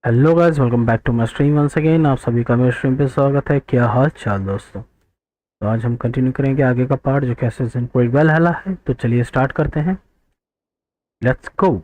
Hello guys, welcome back to my stream once again. आप सभी का मेरे स्ट्रीम पे स्वागत है। क्या हाल चाल दोस्तों। तो आज हम कंटिन्यू करेंगे आगे का पार्ट जो कि असिस्टेंट क्रीड वैलहैला है। तो चलिए स्टार्ट करते हैं। Let's go.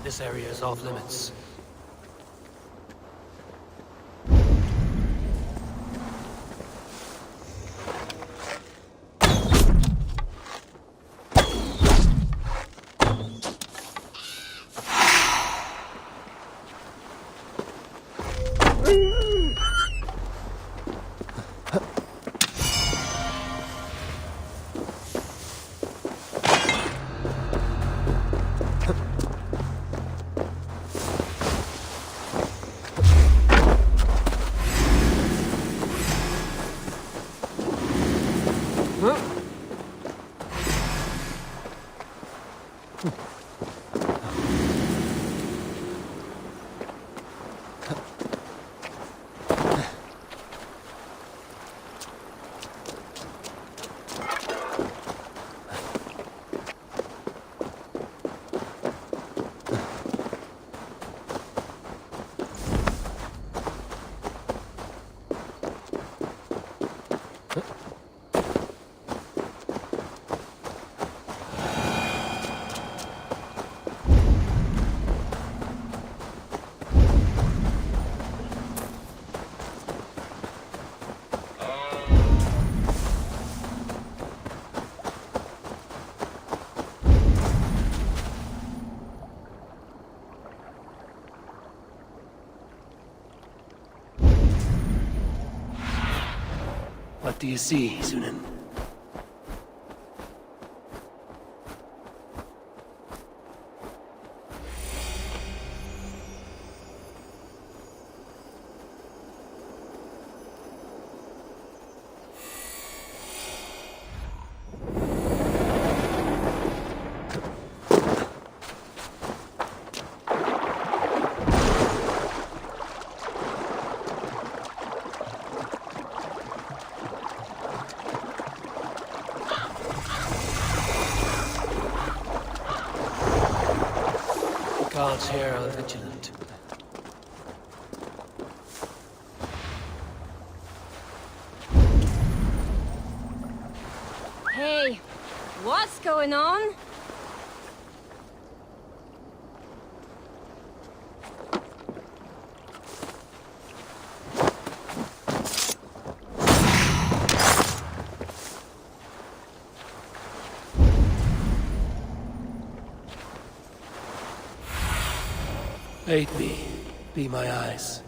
This area is off limits. What do you see, Sunan? Guards here are vigilant. Hey, what's going on? Aid me. Be my eyes.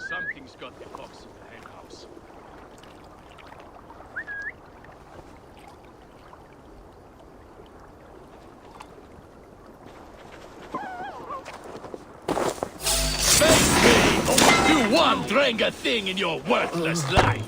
Something's got the box in the hen house. Face me! You won't drink a thing in your worthless life!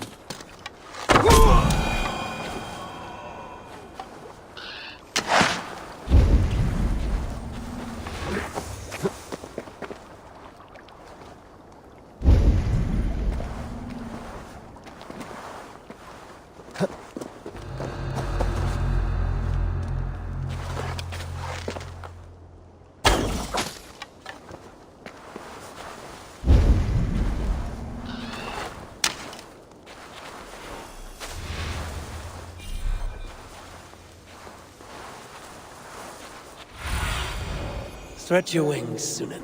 Stretch your wings, Sunan.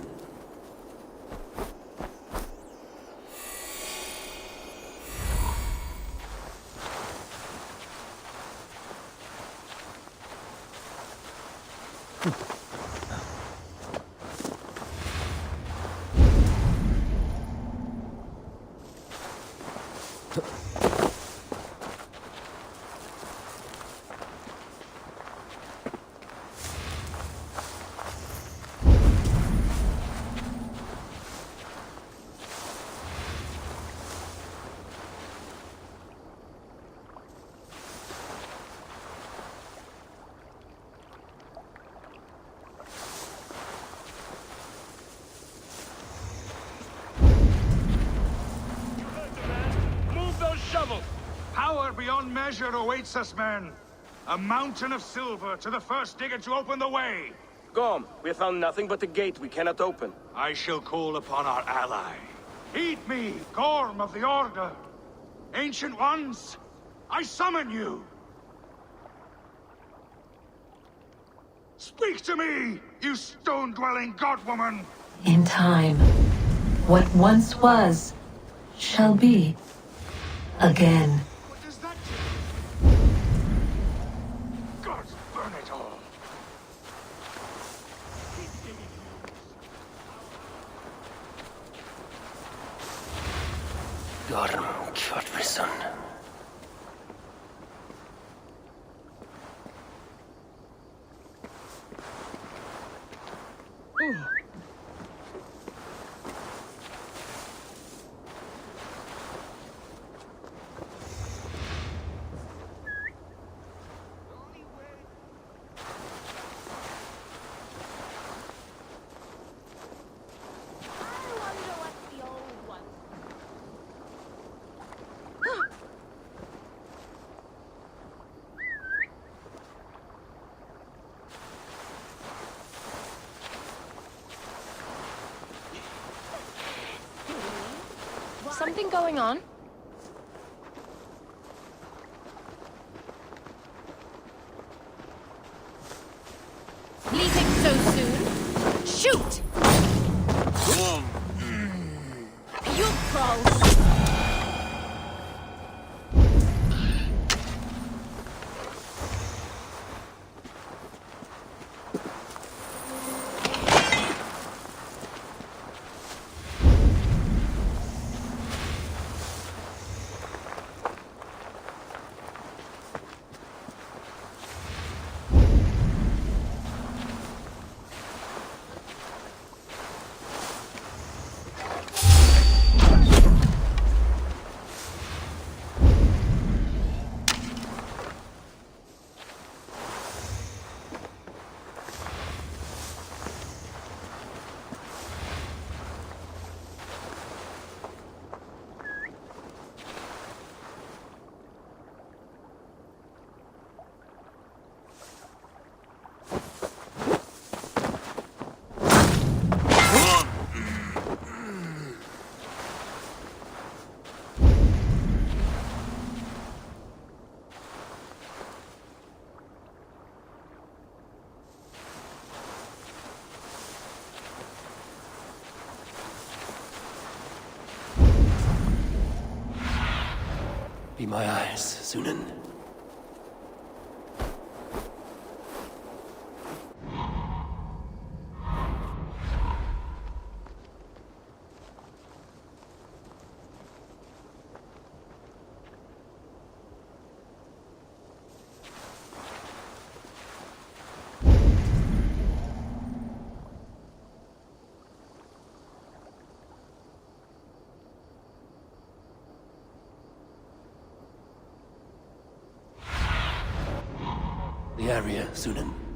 Power beyond measure awaits us, men. A mountain of silver to the first digger to open the way. Gom, we have found nothing but a gate we cannot open. I shall call upon our ally. Heed me, Gorm of the Order. Ancient ones, I summon you. Speak to me, you stone-dwelling godwoman. In time, what once was, shall be again. What does that do? God burn it all. Gorm Kvartveson. Something going on? Leaving so soon? Shoot! You crawl. Be my eyes, Sunan. the area, Sunan.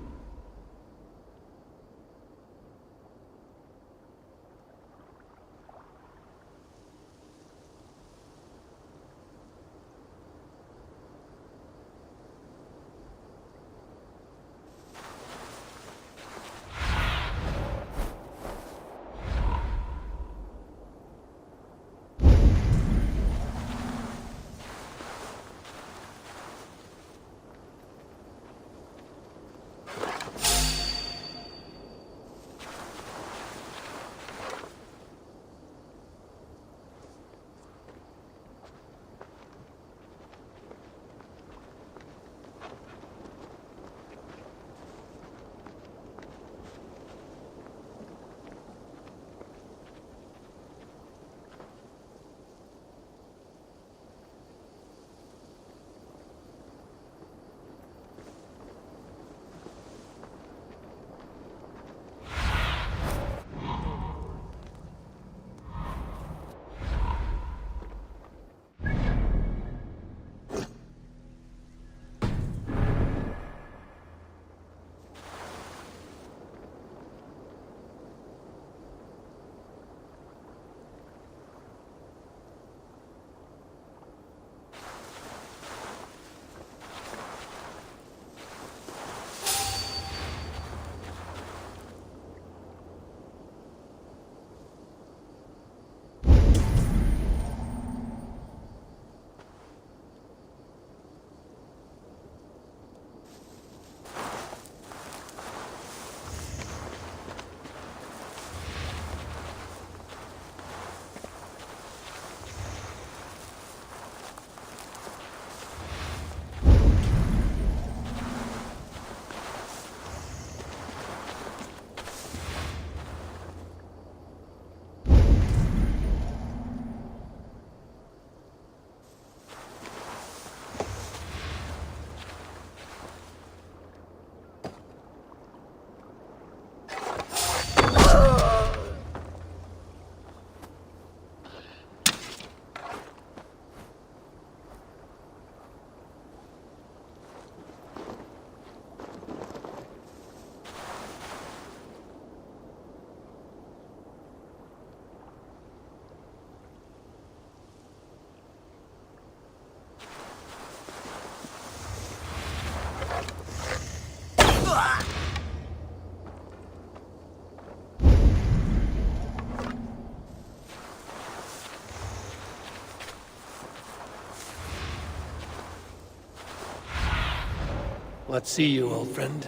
Let's see you, old friend.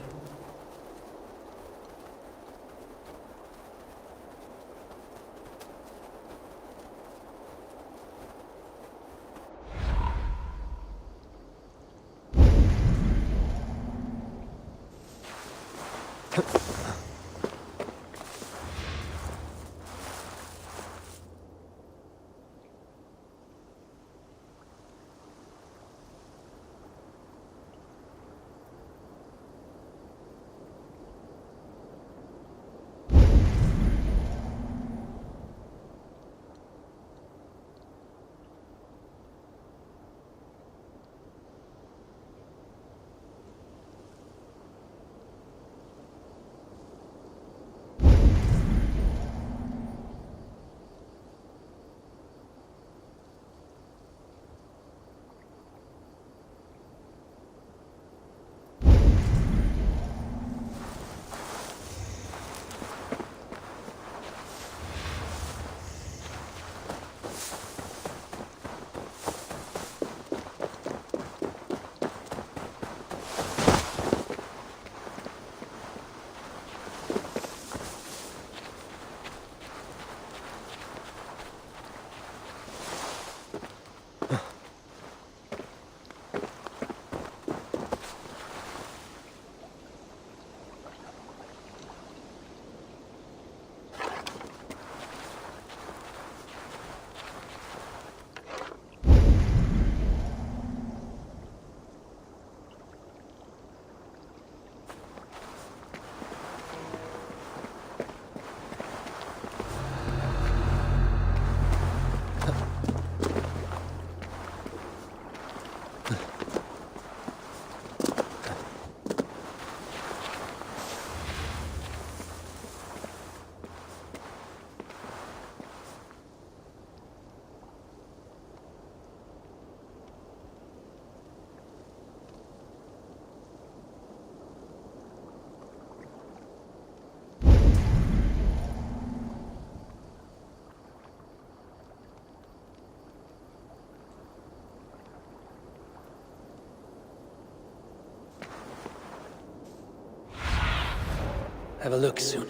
Have a look soon.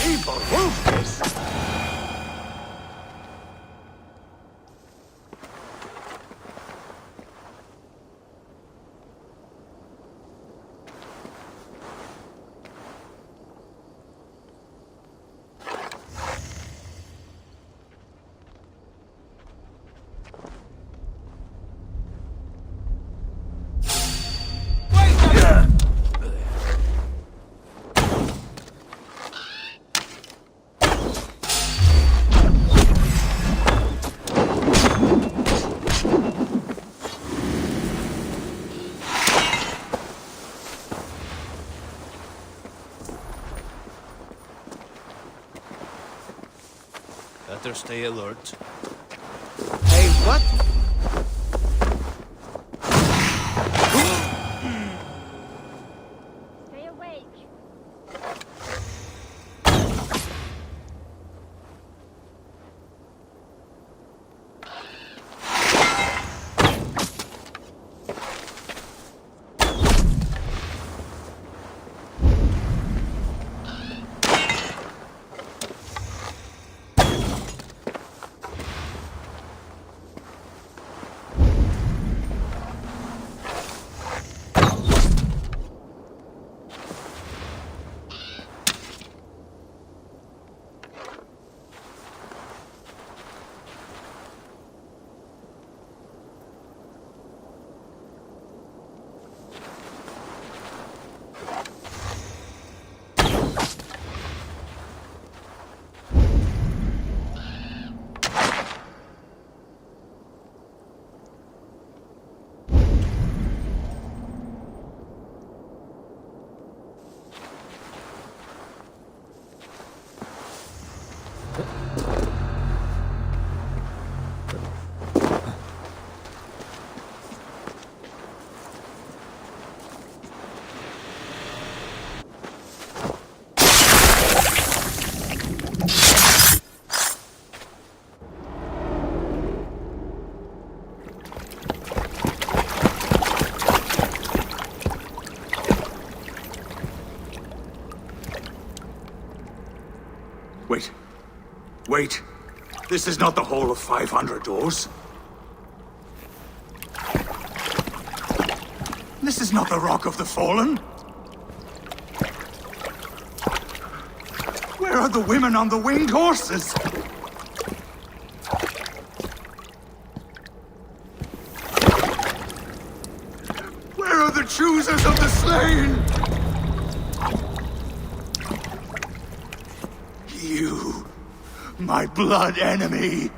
Evil ruthless! Better stay alert. Hey, what? Stay awake. Wait. Wait. This is not the Hall of 500 doors. This is not the Rock of the Fallen. Where are the women on the winged horses? Where are the choosers of the slain? You, my blood enemy.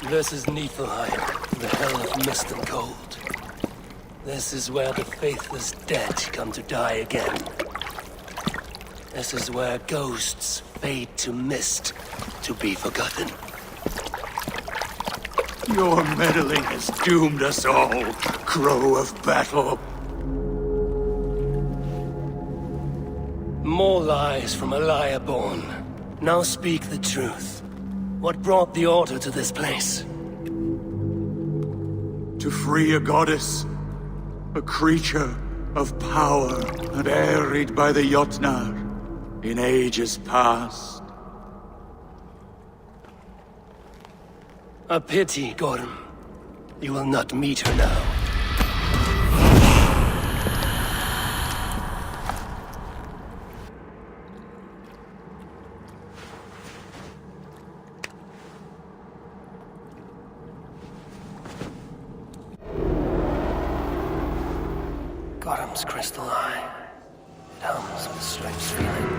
This is Niflheim, the hell of mist and cold. This is where the faithless dead come to die again. This is where ghosts fade to mist, to be forgotten. Your meddling has doomed us all, crow of battle. More lies from a liar born. Now speak the truth. What brought the Order to this place? To free a goddess, a creature of power and harried by the Jotnar in ages past. A pity, Gorm. You will not meet her now. Gorm's crystal eye. It hums with a strange feeling.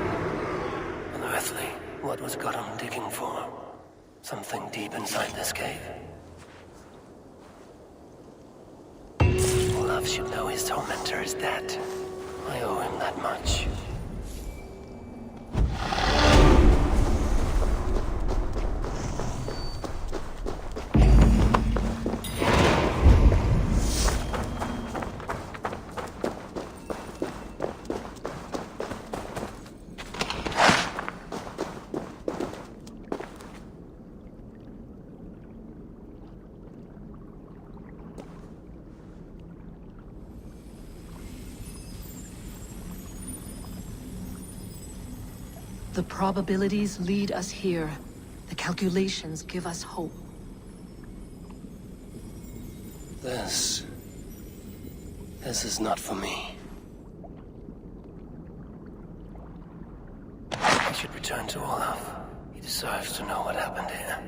Unearthly. What was Gorm digging for? Something deep inside this cave. Olaf should know his tormentor is dead. I owe him that much. The probabilities lead us here. The calculations give us hope. This is not for me. I should return to Olaf. He deserves to know what happened here.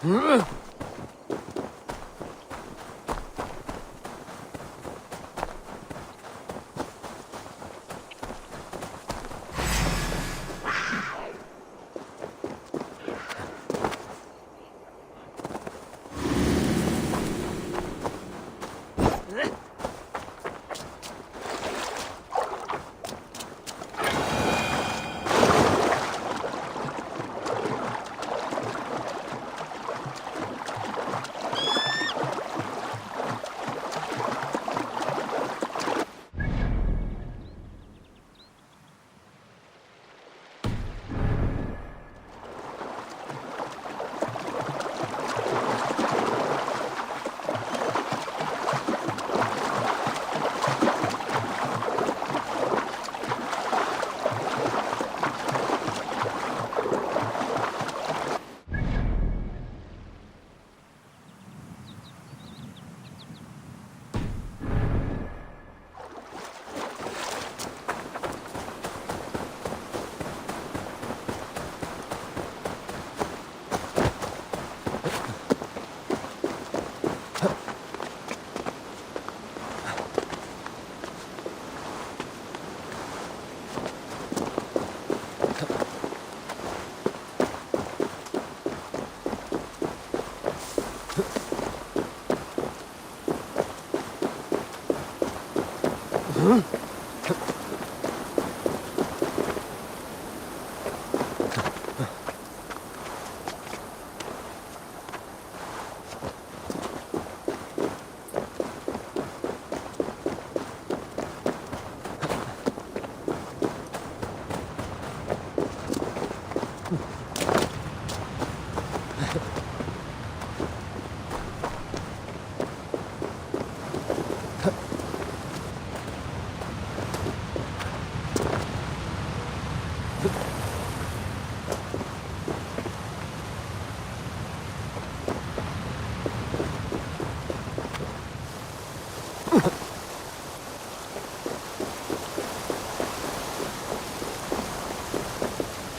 Huh?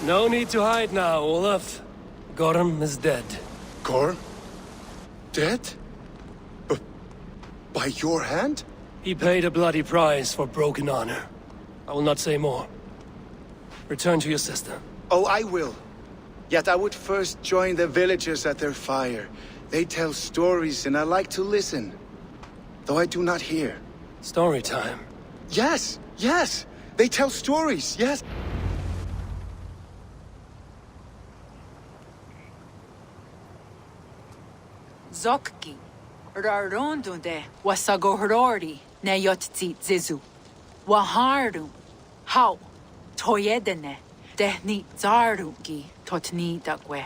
No need to hide now, Olaf. Gorm is dead. Gorm? Dead? By your hand? He paid a bloody price for broken honor. I will not say more. Return to your sister. Oh, I will. Yet I would first join the villagers at their fire. They tell stories and I like to listen. Though I do not hear. Story time. Yes, yes! They tell stories, yes! Zokki. Rarondunde wasagohorori ne yotzi zizu. Waharu. How. Toyedene. Dehni zarungi totni dakwe.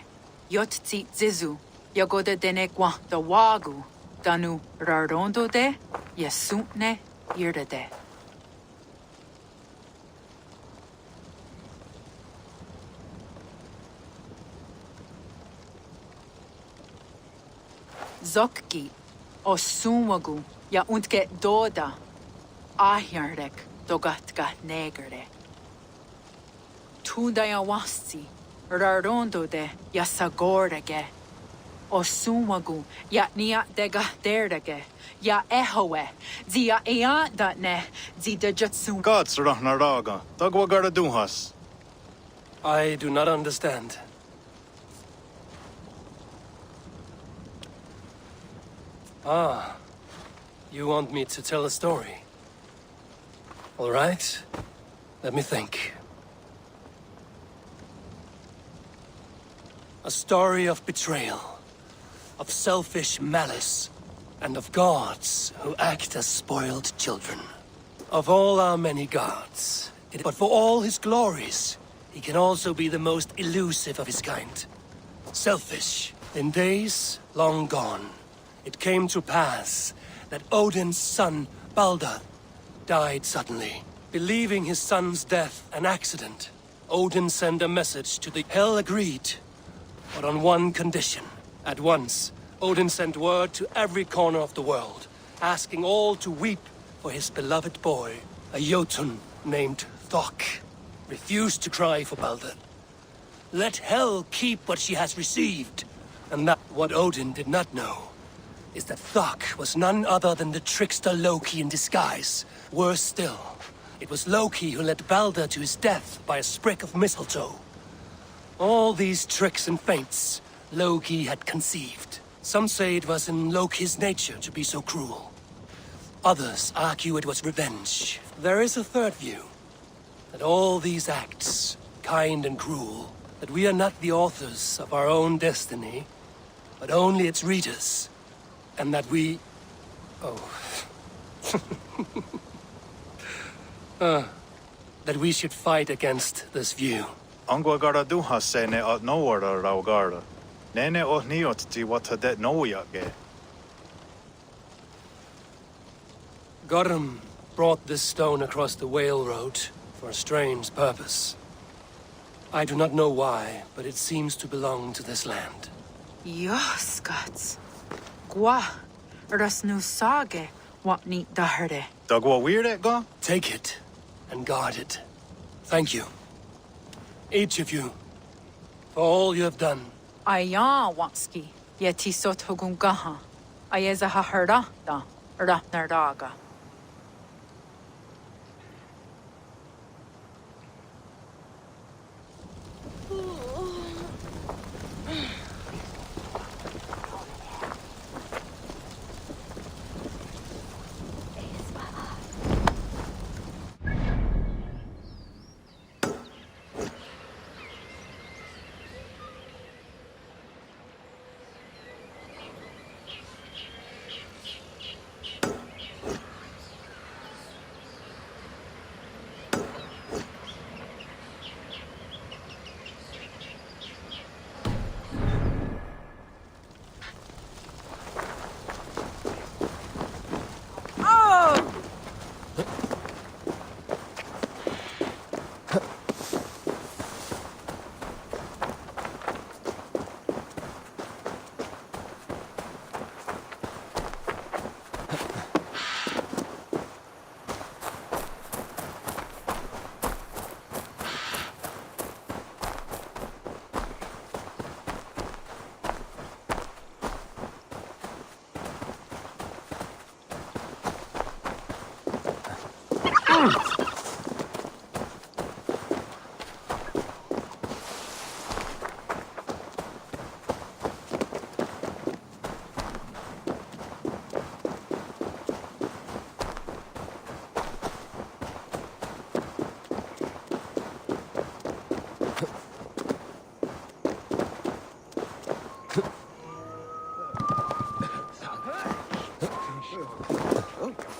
Yotzi zizu. Yagoda denekwa da wagu. Danu rarondo de yasutne irdade. Zokki osumagu ya untke doda ahjarek dogatka negere. Tudaya wasti rarondo de yasagorege. Osumagu ya nia dega derdege ya ehoe zia ea datne zida jutsu. Gods raga. Dagwagara duhas. I do not understand. Ah, you want me to tell a story? All right, let me think. A story of betrayal, of selfish malice, and of gods who act as spoiled children. Of all our many gods, but for all his glories, he can also be the most elusive of his kind. Selfish. In days long gone, it came to pass that Odin's son, Balder, died suddenly. Believing his son's death an accident, Odin sent a message to the Hell agreed, but on one condition. At once, Odin sent word to every corner of the world, asking all to weep for his beloved boy. A Jotun named Thok refused to cry for Balder. Let Hell keep what she has received. And that what Odin did not know is that Thok was none other than the trickster Loki in disguise. Worse still, it was Loki who led Balder to his death by a sprig of mistletoe. All these tricks and feints Loki had conceived. Some say it was in Loki's nature to be so cruel. Others argue it was revenge. There is a third view, that all these acts, kind and cruel, that we are not the authors of our own destiny, but only its readers. And that we... that we should fight against this view. Angwagara duhas se ne at nowara raugara. Nene oh niot ti watadet noyage. Gorm brought this stone across the Whale Road for a strange purpose. I do not know why, but it seems to belong to this land. Yoskats. Gwa. Rasnu sage wat ni daherde. Dagwa weird ga? Take it and guard it. Thank you. Each of you, for all you have done. Aya wanski. Yeti sotogun gaha. Ayeza ha herda da. Ratnardaga.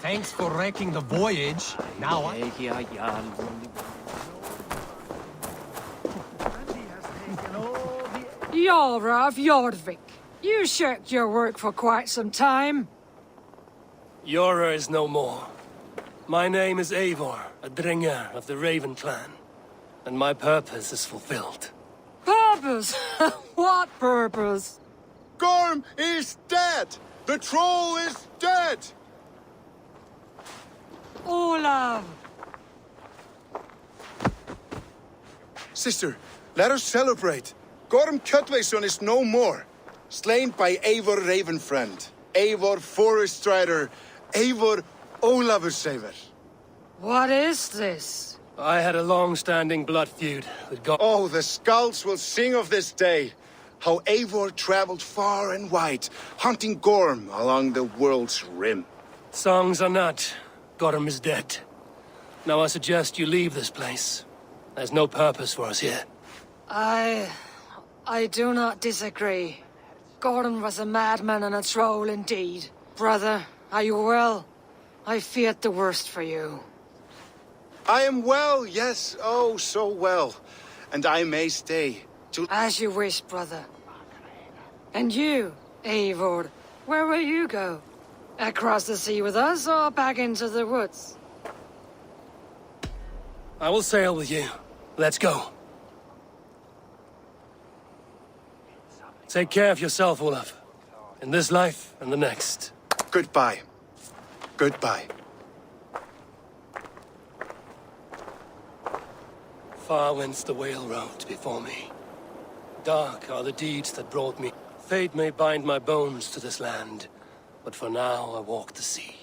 Thanks for wrecking the voyage. Now I... Jarl of Jorvik, you shirked your work for quite some time. Yora is no more. My name is Eivor, a Dringer of the Raven clan. And my purpose is fulfilled. Purpose? What purpose? Gorm is dead! The troll is dead! Olav! Sister, let us celebrate. Gorm Kjötveson is no more. Slain by Eivor Ravenfriend, Eivor Forest Strider, Eivor Ólafursaver. What is this? I had a long-standing blood feud with God. Oh, the skulls will sing of this day. How Eivor traveled far and wide, hunting Gorm along the world's rim. Songs are not. Gorm is dead. Now I suggest you leave this place. There's no purpose for us here. I do not disagree. Gordon was a madman and a troll indeed. Brother, are you well? I feared the worst for you. I am well, yes, oh, so well. And I may stay. As you wish, brother. And you, Eivor, where will you go? Across the sea with us, or back into the woods? I will sail with you. Let's go. Take care of yourself, Olaf. In this life and the next. Goodbye. Goodbye. Far went the whale road before me. Dark are the deeds that brought me. Fate may bind my bones to this land, but for now I walk the sea.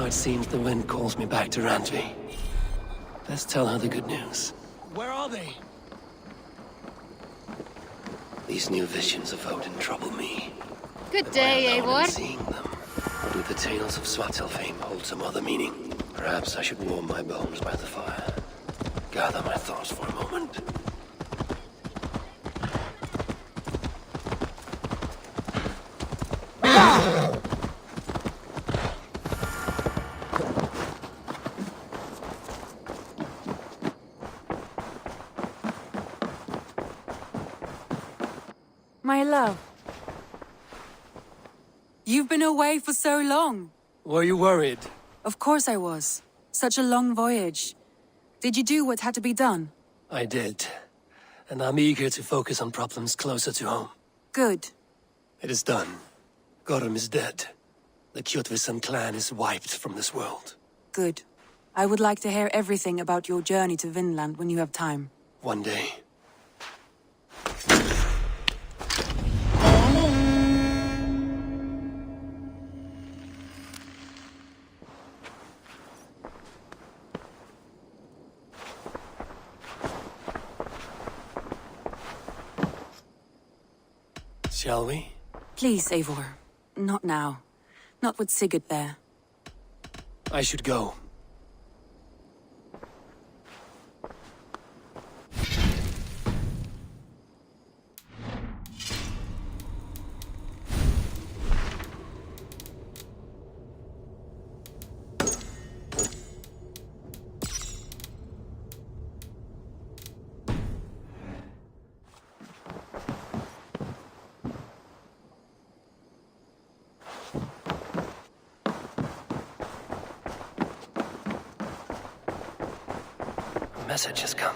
It seems the wind calls me back to Randvi. Let's tell her the good news. Where are they? These new visions of Odin trouble me. Good day, Am I alone in Eivor. seeing them? Or do the tales of Svartalfheim hold some other meaning? Perhaps I should warm my bones by the fire. Gather my thoughts for a moment. My love. You've been away for so long. Were you worried? Of course I was. Such a long voyage. Did you do what had to be done? I did. And I'm eager to focus on problems closer to home. Good. It is done. Gorm is dead. The Kjötveson clan is wiped from this world. Good. I would like to hear everything about your journey to Vinland when you have time. One day. Shall we? Please, Eivor. Not now. Not with Sigurd there. I should go. Message has come.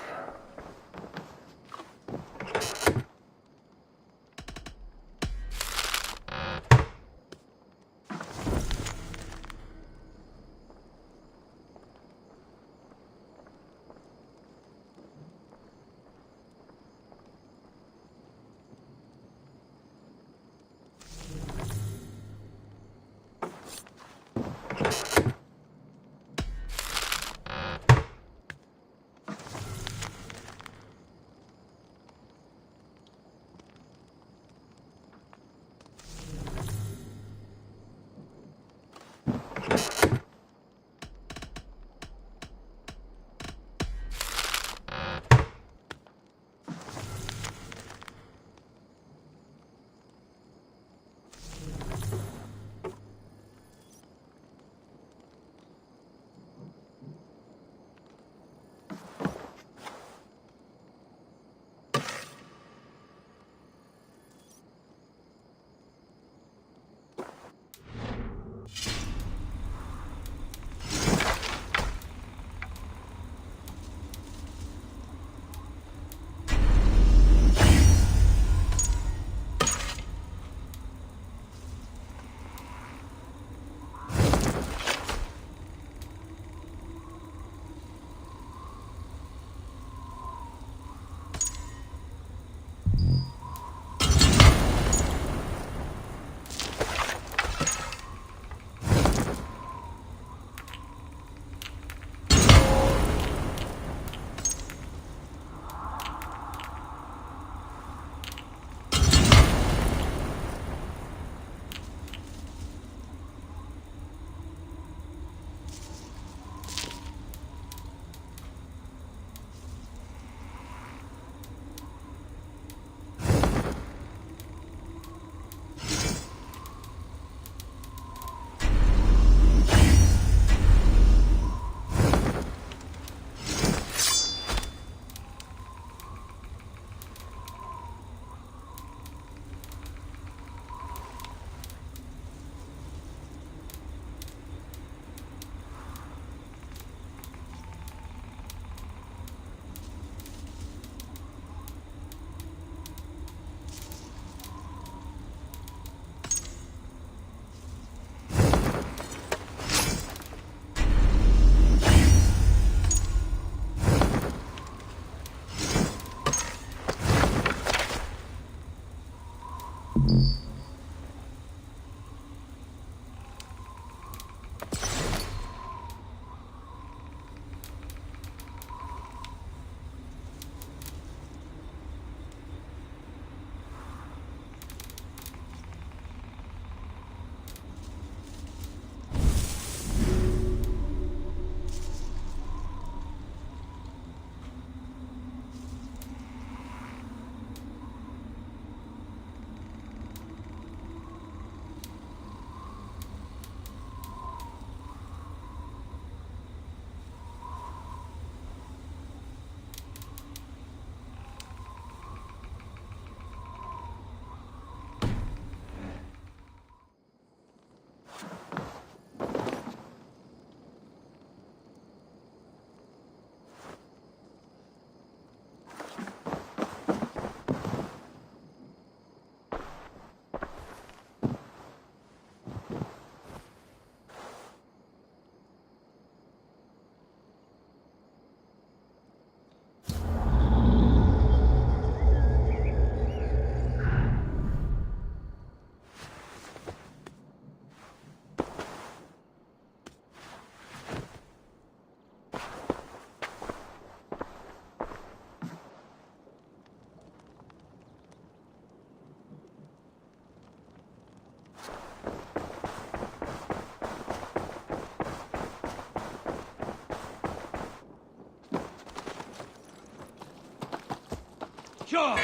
job!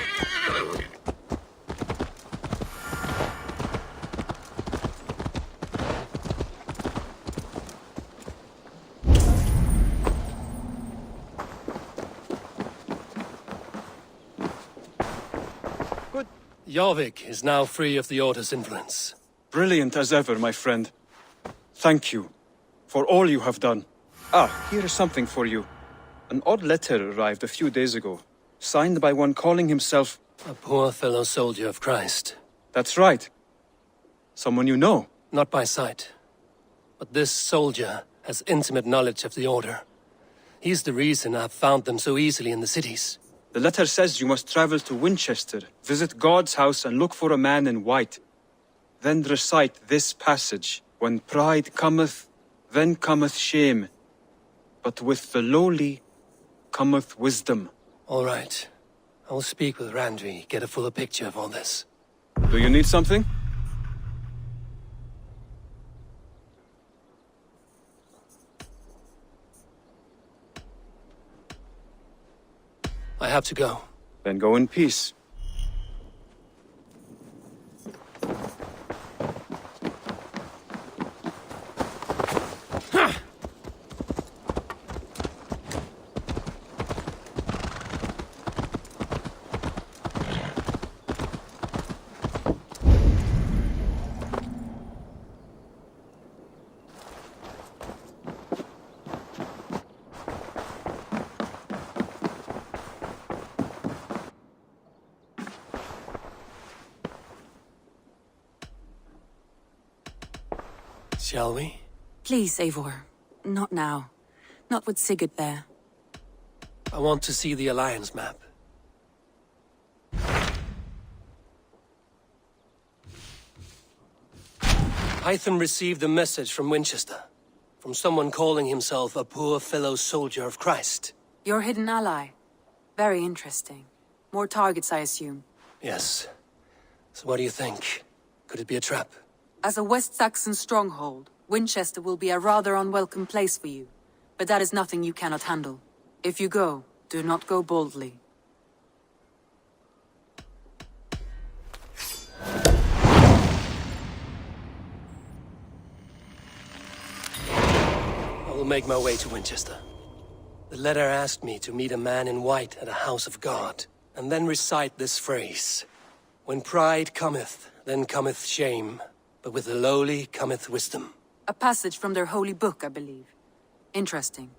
Jorvik is now free of the Order's influence. Brilliant as ever, my friend. Thank you for all you have done. Ah, here is something for you. An odd letter arrived a few days ago, signed by one calling himself... A poor fellow soldier of Christ. That's right. Someone you know. Not by sight. But this soldier has intimate knowledge of the Order. He's the reason I've found them so easily in the cities. The letter says you must travel to Winchester, visit God's house and look for a man in white. Then recite this passage. When pride cometh, then cometh shame. But with the lowly cometh wisdom. All right. I will speak with Randvi, get a fuller picture of all this. Do you need something? I have to go. Then go in peace. Shall we? Please, Eivor. Not now. Not with Sigurd there. I want to see the Alliance map. Hytham received a message from Winchester. From someone calling himself a poor fellow soldier of Christ. Your hidden ally. Very interesting. More targets, I assume. Yes. So what do you think? Could it be a trap? As a West Saxon stronghold, Winchester will be a rather unwelcome place for you. But that is nothing you cannot handle. If you go, do not go boldly. I will make my way to Winchester. The letter asked me to meet a man in white at a house of God, and then recite this phrase. When pride cometh, then cometh shame, but with the lowly cometh wisdom. A passage from their holy book, I believe. Interesting.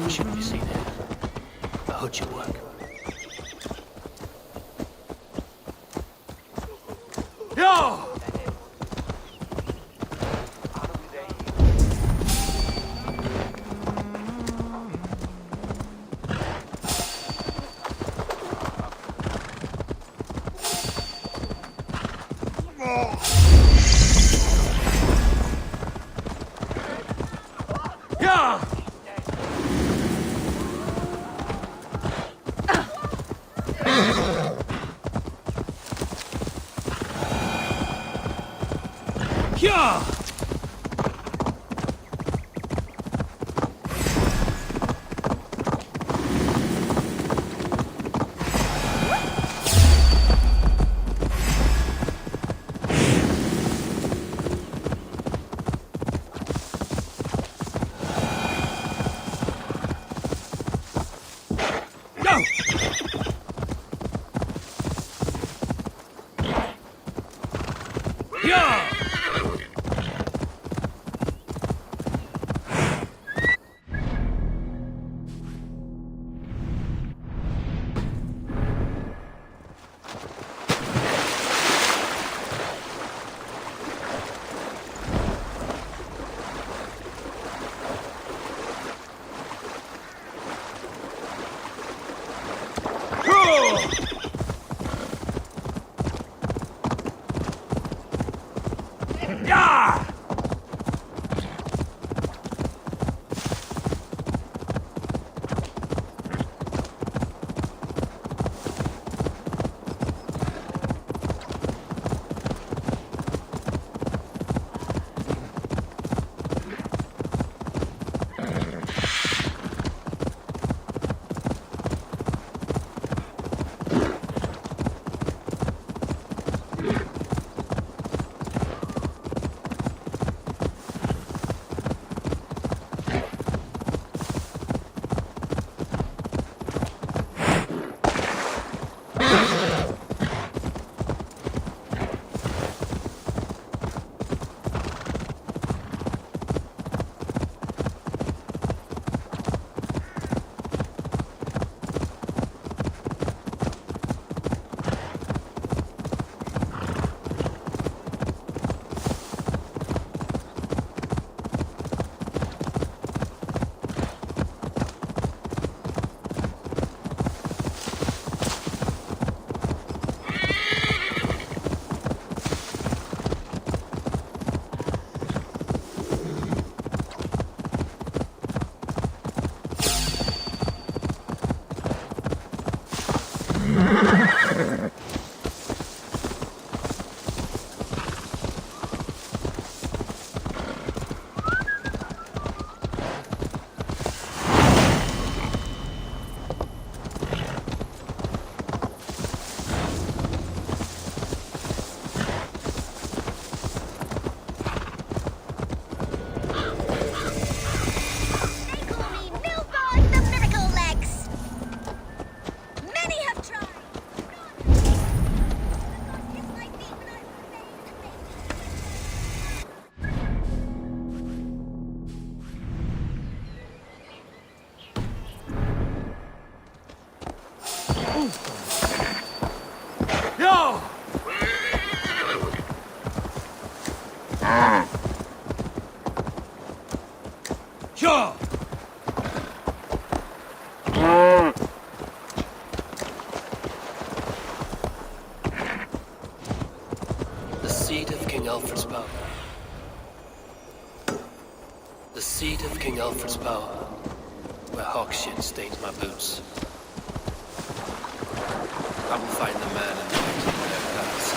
Shouldn't be seen here. A hood should work. Yo! Yeah! Yeah! The seat of King Alfred's power. The seat of King Alfred's power, where hawk shit stains my boots. I will find the man and fight in their paths.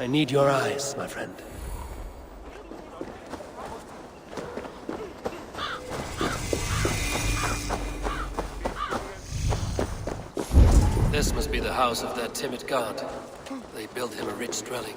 I need your eyes, my friend. This must be the house of that timid god. They built him a rich dwelling.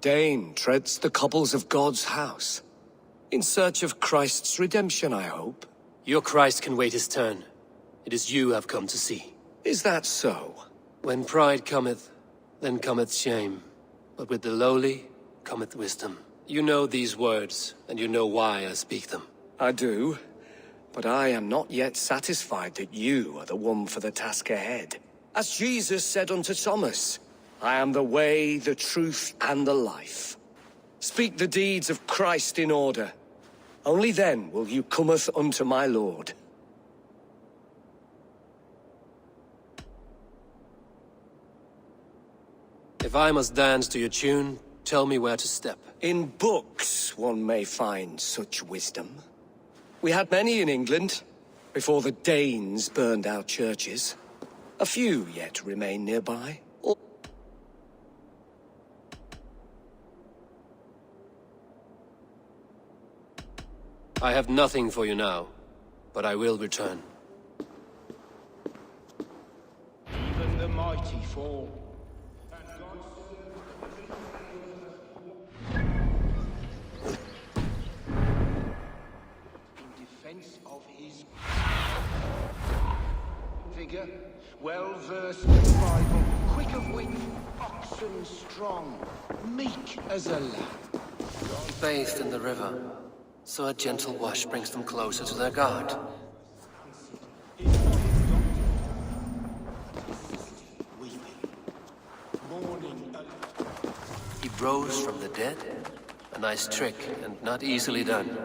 Dane treads the cobbles of God's house. In search of Christ's redemption, I hope. Your Christ can wait his turn. It is you I've come to see. Is that so? When pride cometh, then cometh shame. But with the lowly cometh wisdom. You know these words, and you know why I speak them. I do. But I am not yet satisfied that you are the one for the task ahead. As Jesus said unto Thomas, I am the way, the truth, and the life. Speak the deeds of Christ in order. Only then will you cometh unto my Lord. If I must dance to your tune, tell me where to step. In books one may find such wisdom. We had many in England, before the Danes burned our churches. A few yet remain nearby. I have nothing for you now, but I will return. Even the mighty fall. In defense of his figure, well-versed in the Bible, quick of wit, oxen strong, meek as a lamb. Bathed in the river, so a gentle wash brings them closer to their God. He rose from the dead? A nice trick, and not easily done.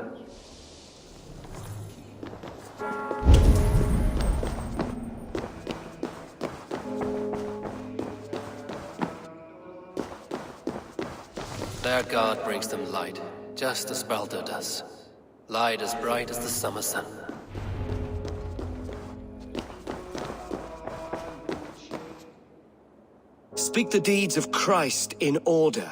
Their God brings them light, just as Baldur does. Light as bright as the summer sun. Speak the deeds of Christ in order.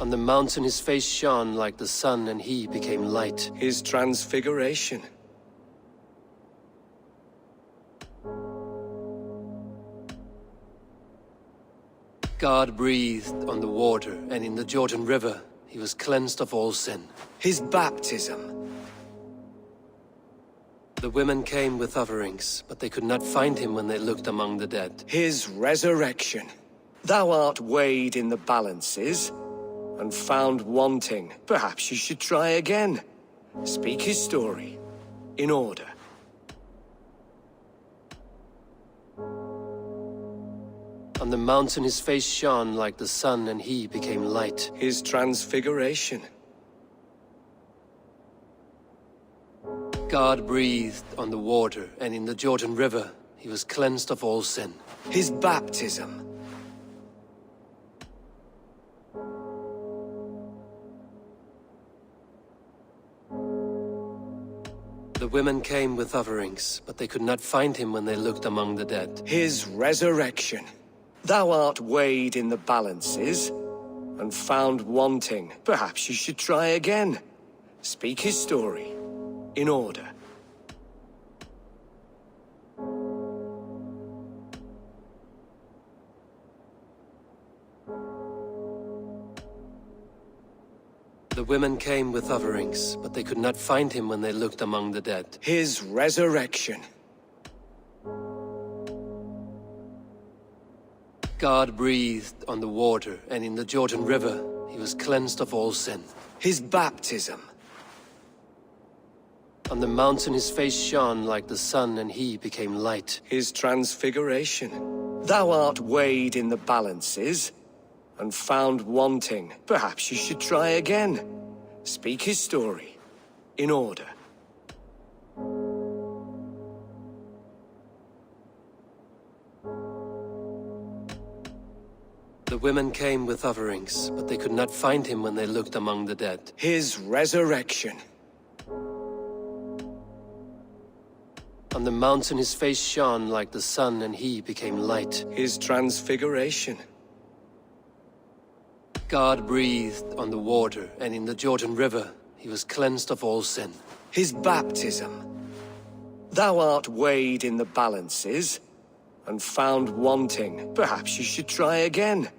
On the mountain his face shone like the sun, and he became light. His transfiguration. God breathed on the water, and in the Jordan River he was cleansed of all sin. His baptism. The women came with offerings, but they could not find him when they looked among the dead. His resurrection. Thou art weighed in the balances, and found wanting. Perhaps you should try again. Speak his story, in order. On the mountain his face shone like the sun, and he became light. His transfiguration. God breathed on the water, and in the Jordan River he was cleansed of all sin. His baptism. The women came with offerings, but they could not find him when they looked among the dead. His resurrection. Thou art weighed in the balances, and found wanting. Perhaps you should try again. Speak his story, in order. The women came with offerings, but they could not find him when they looked among the dead. His resurrection. God breathed on the water, and in the Jordan River he was cleansed of all sin. His baptism. On the mountain his face shone like the sun, and he became light. His transfiguration. Thou art weighed in the balances, and found wanting. Perhaps you should try again. Speak his story, in order. The women came with offerings, but they could not find him when they looked among the dead. His resurrection. On the mountain his face shone like the sun, and he became light. His transfiguration. God breathed on the water, and in the Jordan River he was cleansed of all sin. His baptism. Thou art weighed in the balances, and found wanting. Perhaps you should try again.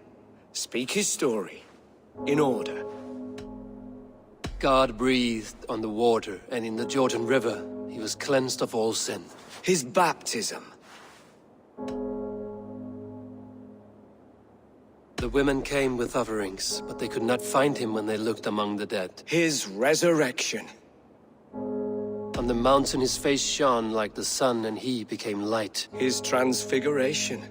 Speak his story, in order. God breathed on the water, and in the Jordan River, he was cleansed of all sin. His baptism. The women came with offerings, but they could not find him when they looked among the dead. His resurrection. On the mountain his face shone like the sun, and he became light. His transfiguration.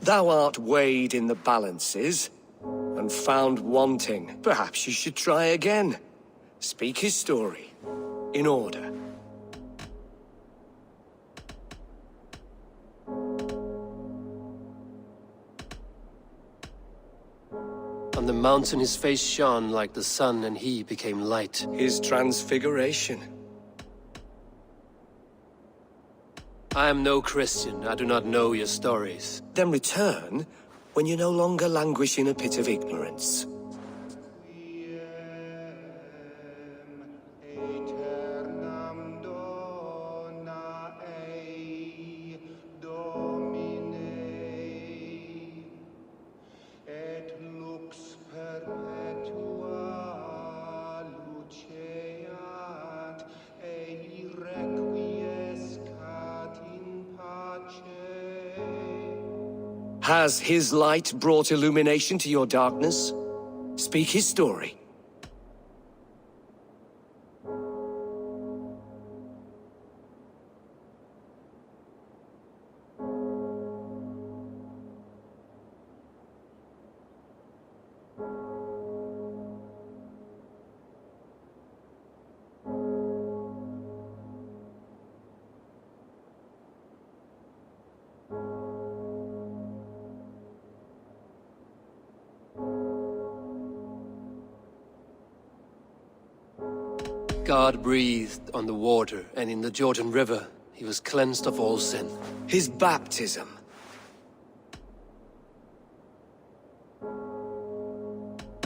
Thou art weighed in the balances, and found wanting. Perhaps you should try again. Speak his story, in order. On the mountain his face shone like the sun, and he became light. His transfiguration. I am no Christian. I do not know your stories. Then return when you no longer languish in a pit of ignorance. Has his light brought illumination to your darkness? Speak his story. God breathed on the water, and in the Jordan River, he was cleansed of all sin. His baptism.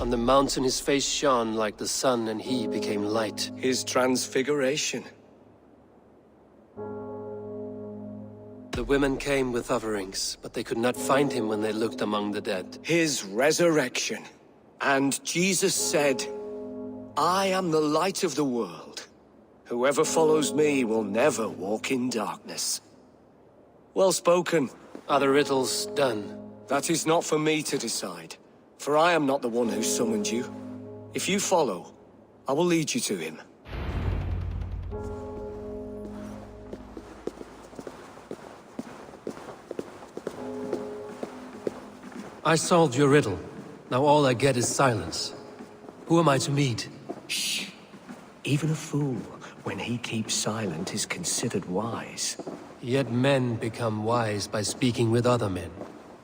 On the mountain his face shone like the sun, and he became light. His transfiguration. The women came with offerings, but they could not find him when they looked among the dead. His resurrection. And Jesus said, I am the light of the world. Whoever follows me will never walk in darkness. Well spoken. Are the riddles done? That is not for me to decide, for I am not the one who summoned you. If you follow, I will lead you to him. I solved your riddle. Now all I get is silence. Who am I to meet? Shh. Even a fool, when he keeps silent, is considered wise. Yet men become wise by speaking with other men.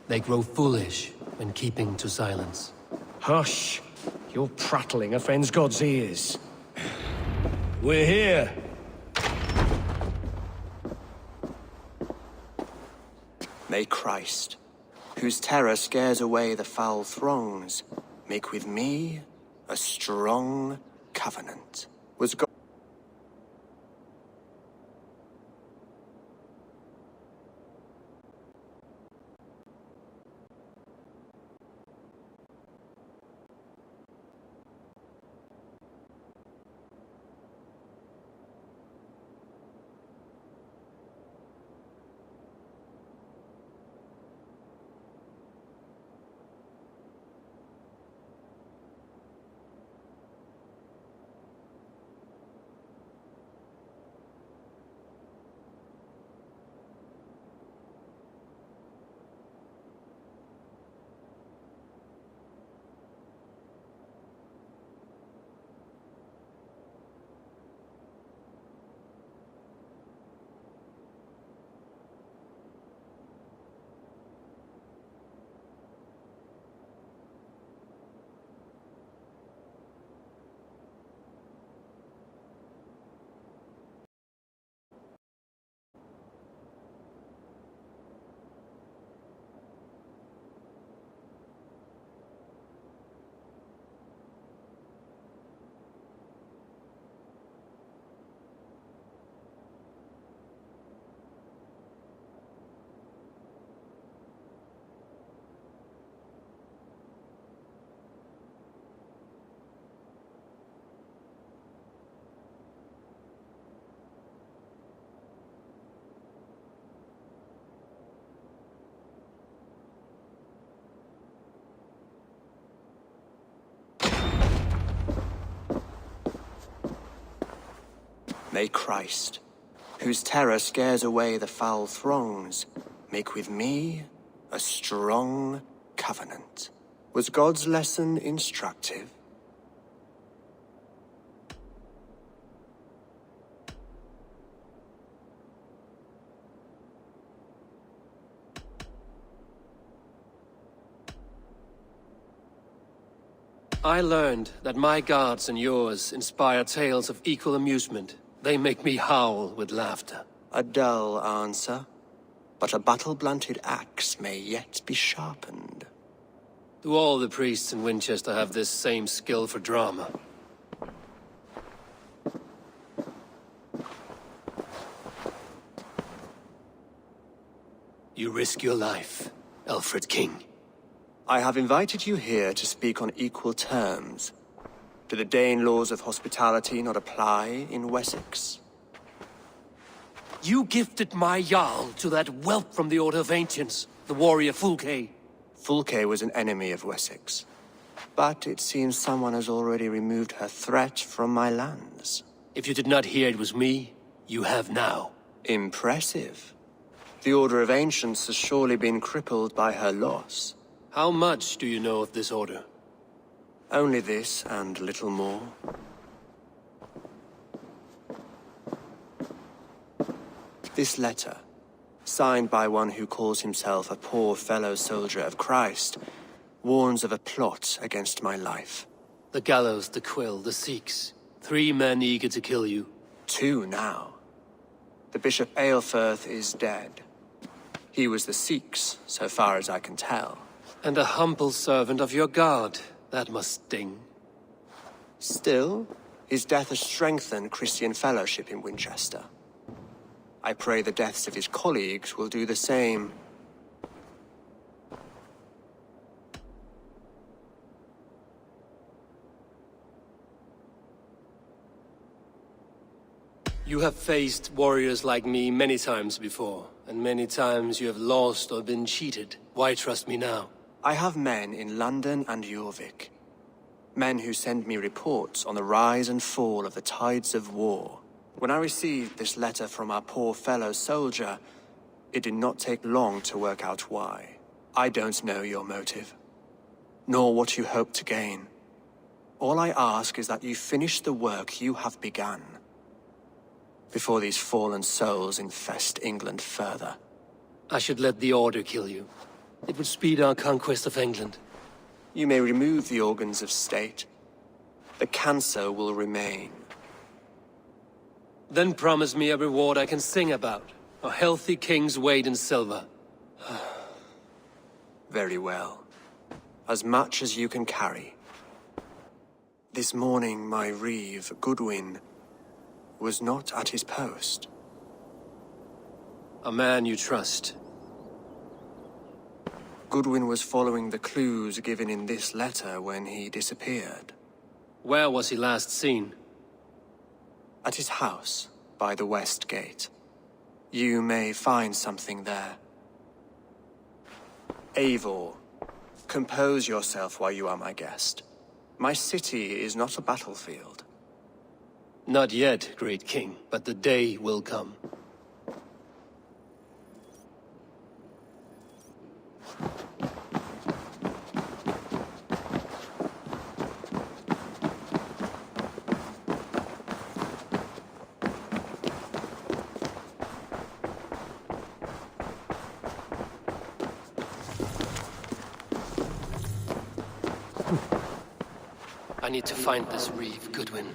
They grow foolish when keeping to silence. Hush! Your prattling offends God's ears. We're here! May Christ, whose terror scares away the foul throngs, make with me a strong covenant. Was God may Christ, whose terror scares away the foul throngs, make with me a strong covenant. Was God's lesson instructive? I learned that my gods and yours inspire tales of equal amusement. They make me howl with laughter. A dull answer, but a battle-blunted axe may yet be sharpened. Do all the priests in Winchester have this same skill for drama? You risk your life, Alfred King. I have invited you here to speak on equal terms. Do the Dane laws of hospitality not apply in Wessex? You gifted my Jarl to that whelp from the Order of Ancients, the warrior Fulke. Fulke was an enemy of Wessex. But it seems someone has already removed her threat from my lands. If you did not hear it was me, you have now. Impressive. The Order of Ancients has surely been crippled by her loss. How much do you know of this order? Only this and little more. This letter, signed by one who calls himself a poor fellow soldier of Christ, warns of a plot against my life. The gallows, the quill, the Sikhs. 3 men eager to kill you. 2 now. The Bishop Aelfirth is dead. He was the Sikhs, so far as I can tell. And a humble servant of your god. That must sting. Still, his death has strengthened Christian fellowship in Winchester. I pray the deaths of his colleagues will do the same. You have faced warriors like me many times before, and many times you have lost or been cheated. Why trust me now? I have men in London and Jorvik. Men who send me reports on the rise and fall of the tides of war. When I received this letter from our poor fellow soldier, it did not take long to work out why. I don't know your motive, nor what you hope to gain. All I ask is that you finish the work you have begun, before these fallen souls infest England further. I should let the Order kill you. It would speed our conquest of England. You may remove the organs of state. The cancer will remain. Then promise me a reward I can sing about. A healthy king's weight in silver. Very well. As much as you can carry. This morning my reeve, Goodwin, was not at his post. A man you trust. Goodwin was following the clues given in this letter when he disappeared. Where was he last seen? At his house, by the West Gate. You may find something there. Eivor, compose yourself while you are my guest. My city is not a battlefield. Not yet, great king, but the day will come. I need to find this reeve, Goodwin.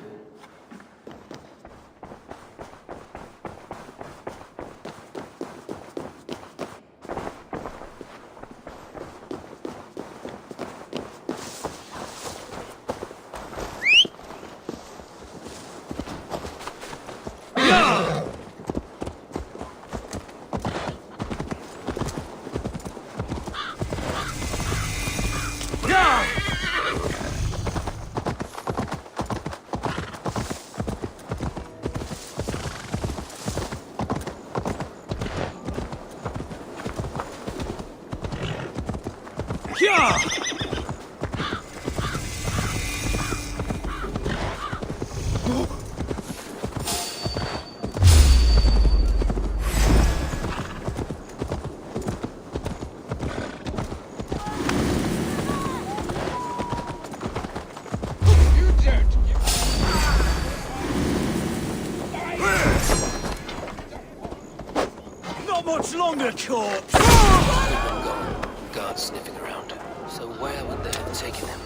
much longer, corpse? Goodman gone. Guards sniffing around. So where would they have taken him?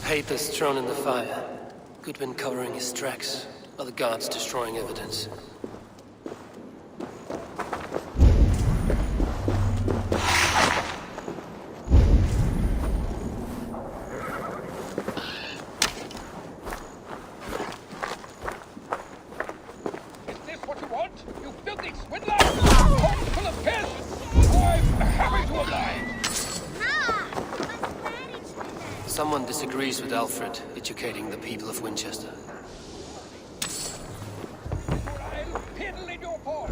Papers thrown in the fire. Goodman covering his tracks, while the guards destroying evidence. Is this what you want? You filthy swindler! Home full of peasants! I'm happy to oblige! Someone disagrees with Alfred educating the people of Winchester. I'll piddle in your paw!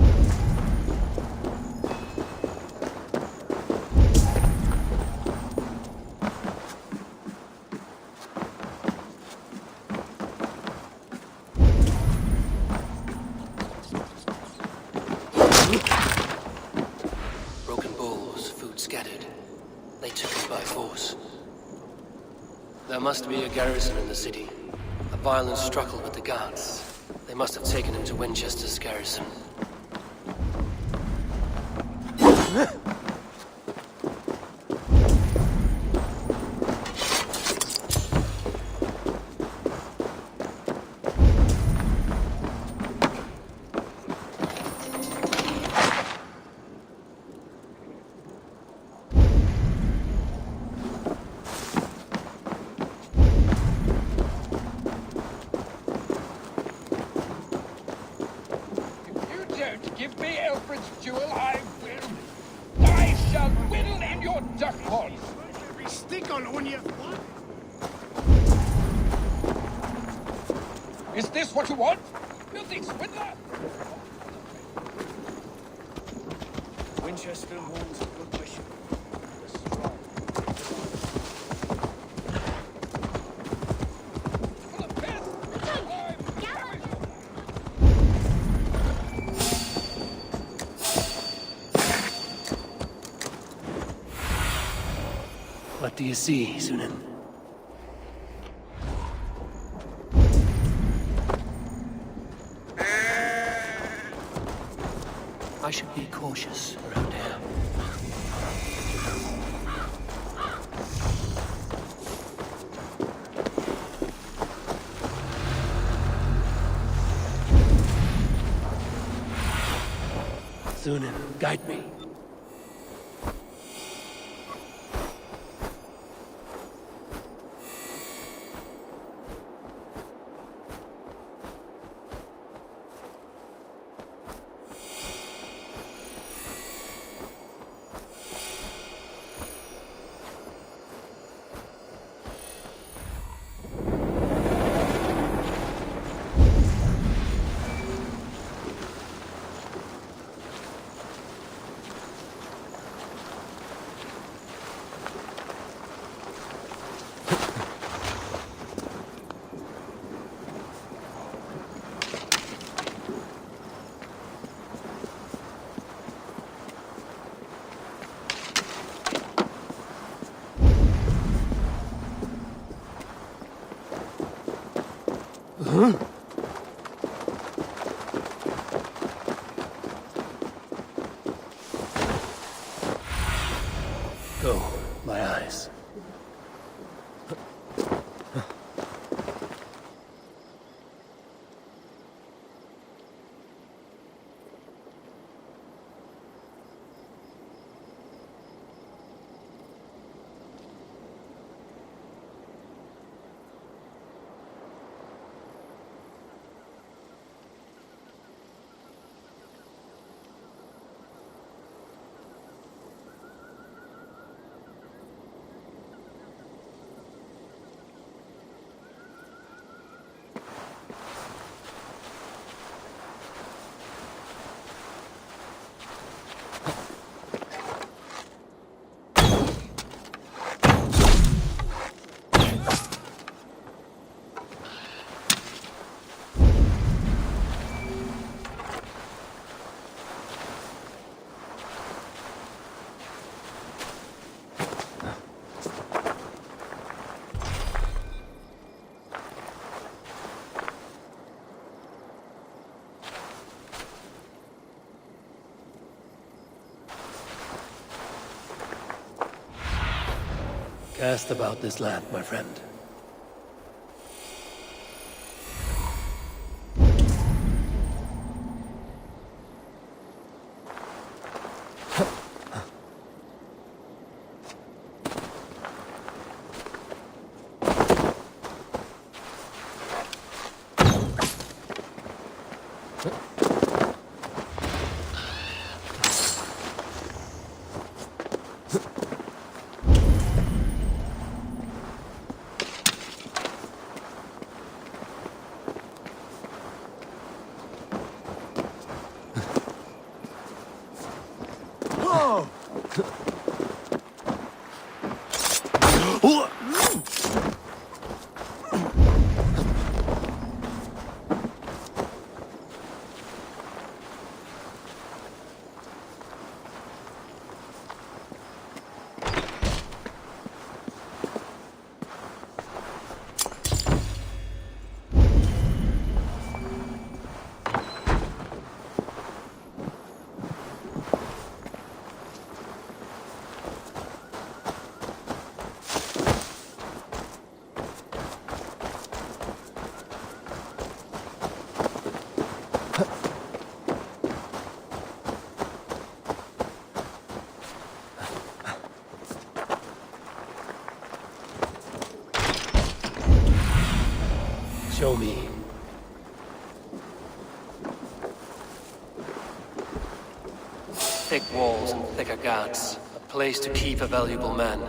Broken bowls, food scattered. They took him by force. There must be a garrison in the city. A violent struggle with the guards. They must have taken him to Winchester's garrison. Give me Alfred's jewel, I will. I shall whittle in your duck pond. Stick on when you. Is this what you want? Filthy swindler! Winchester holds a good mission. What do you see, Sunan? I should be cautious around here. Sunan, guide me. Go, my eyes. Cast about this land, my friend. Show me. Thick walls and thicker guards. A place to keep a valuable man.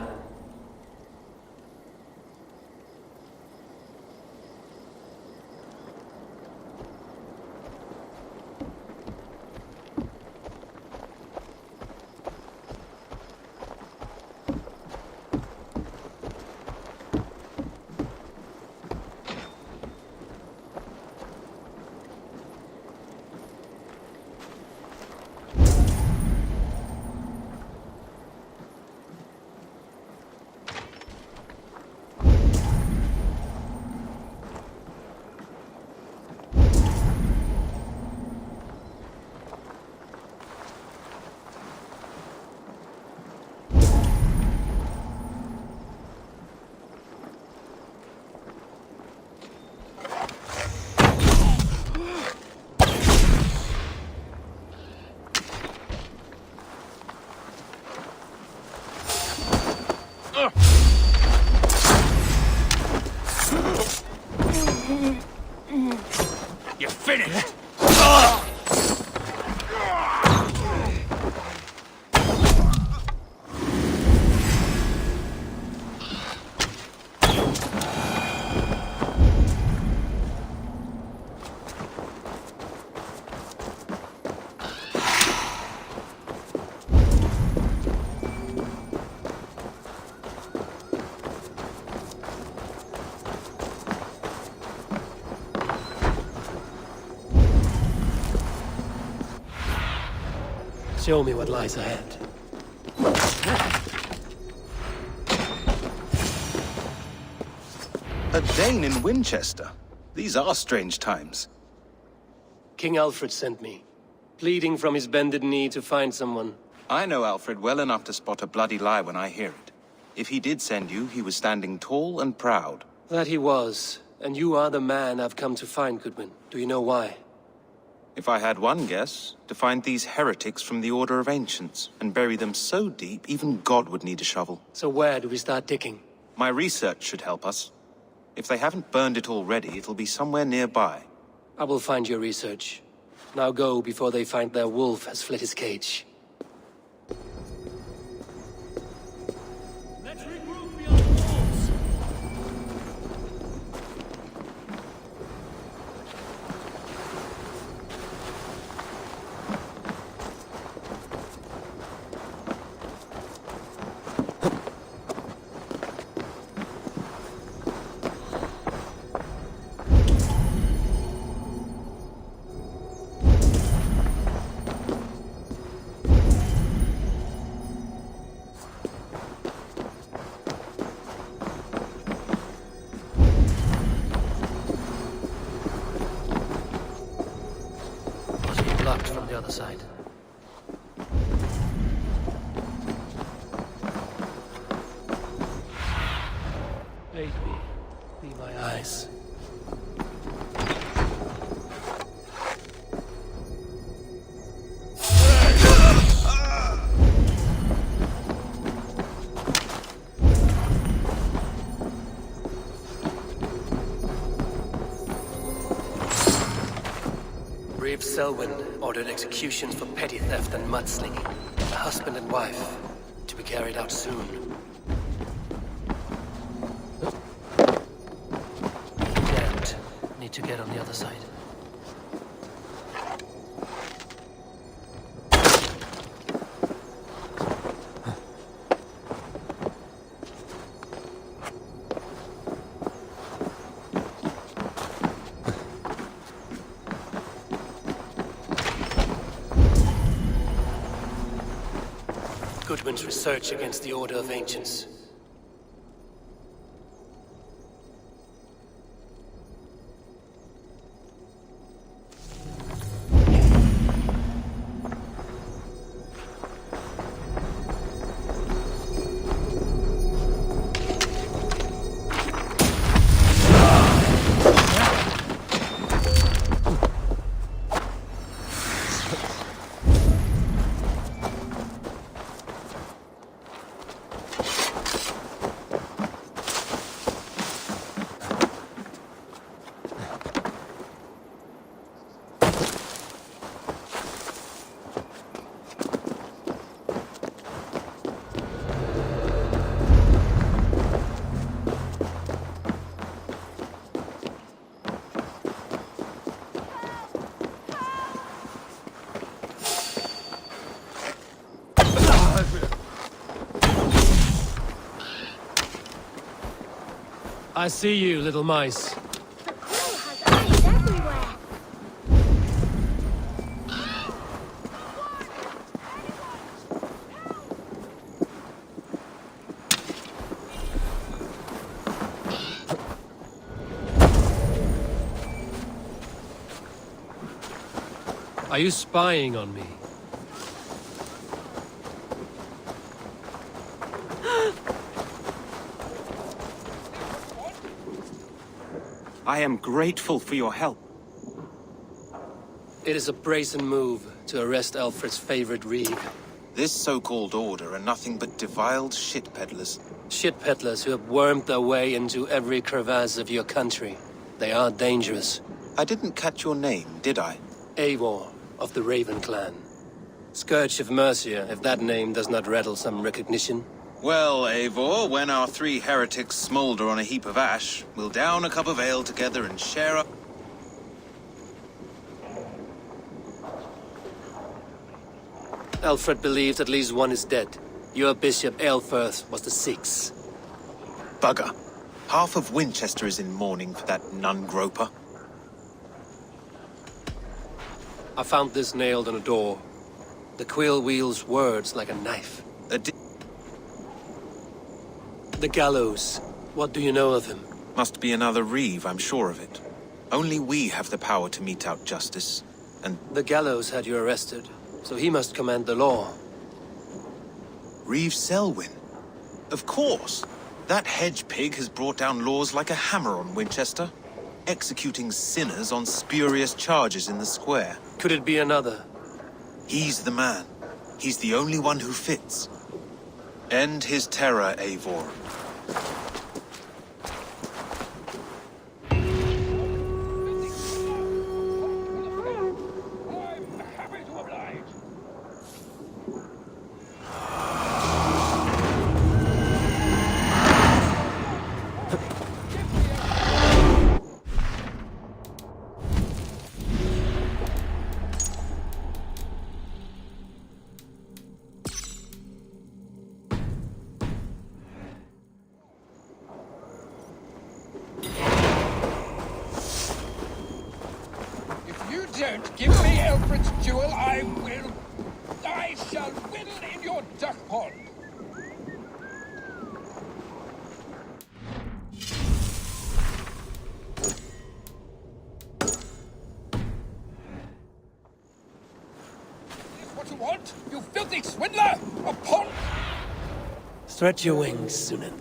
You're finished! Show me what lies ahead. A Dane in Winchester. These are strange times. King Alfred sent me, pleading from his bended knee to find someone. I know Alfred well enough to spot a bloody lie when I hear it. If he did send you, he was standing tall and proud. That he was, and you are the man I've come to find, Goodwin. Do you know why? If I had one guess, to find these heretics from the Order of Ancients, and bury them so deep, even God would need a shovel. So where do we start digging? My research should help us. If they haven't burned it already, it'll be somewhere nearby. I will find your research. Now go before they find their wolf has fled his cage. Let's regroup beyond the walls! Blocked from the other side. Aid me. Be my eyes. Reeve Selwyn ordered executions for petty theft and mudslinging. A husband and wife, to be carried out soon. Damned. Need to get on the other side. Goodwin's research against the Order of Ancients. I see you, little mice. The quill has eyes everywhere. Are you spying on me? I am grateful for your help. It is a brazen move to arrest Alfred's favorite Reeve. This so-called order are nothing but deviled shit peddlers. Shit peddlers who have wormed their way into every crevasse of your country. They are dangerous. I didn't catch your name, did I? Eivor of the Raven clan. Scourge of Mercia, if that name does not rattle some recognition. Well, Eivor, when our three heretics smolder on a heap of ash, we'll down a cup of ale together and share up. Alfred believes at least one is dead. Your Bishop Aelfirth was the sixth. Bugger. Half of Winchester is in mourning for that nun-groper. I found this nailed on a door. The quill wields words like a knife. The gallows. What do you know of him? Must be another Reeve, I'm sure of it. Only we have the power to mete out justice, and... The gallows had you arrested, so he must command the law. Reeve Selwyn? Of course! That hedge pig has brought down laws like a hammer on Winchester, executing sinners on spurious charges in the square. Could it be another? He's the man. He's the only one who fits. End his terror, Eivor. Don't give me Alfred's jewel, I shall whittle in your duck pond. Is what you want, you filthy swindler? A pond? Stretch your wings, Sunan.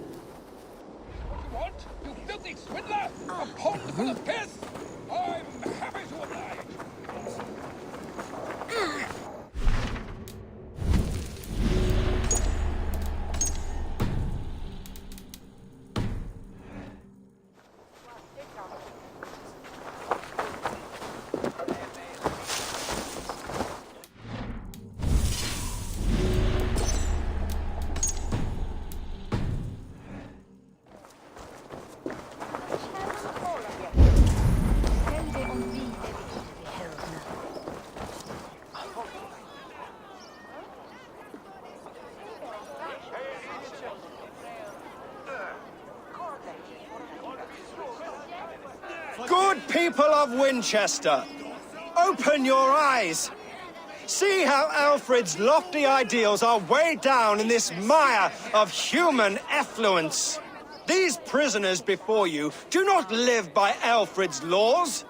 What you want? hold for the piss! I'm happy to oblige. Good people of Winchester, open your eyes. See how Alfred's lofty ideals are weighed down in this mire of human effluence. These prisoners before you do not live by Alfred's laws.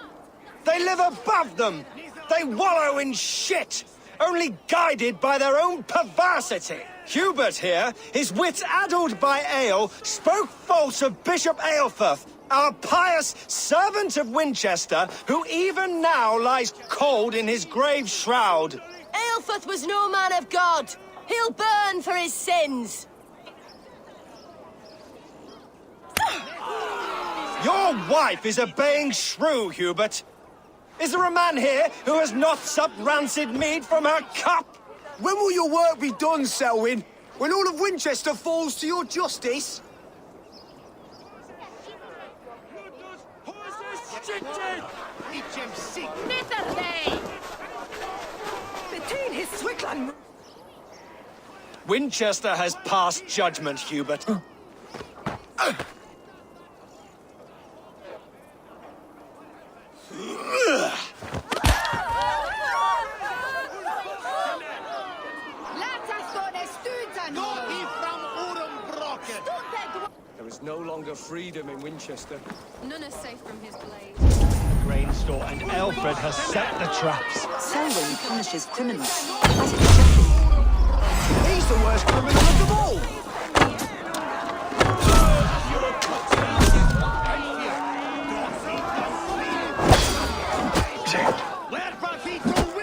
They live above them. They wallow in shit, only guided by their own perversity. Hubert here, his wits addled by ale, spoke false of Bishop Aelfirth, our pious servant of Winchester, who even now lies cold in his grave shroud. Aelfirth was no man of God. He'll burn for his sins. Your wife is a baying shrew, Hubert. Is there a man here who has not supped rancid mead from her cup? When will your work be done, Selwyn? When all of Winchester falls to your justice? Winchester has passed judgment, Hubert. There is no longer freedom in Winchester. None is safe from his blade. Grain store and Alfred has set the traps. Selwyn punishes criminals, as it should be. He's the worst criminal of them all!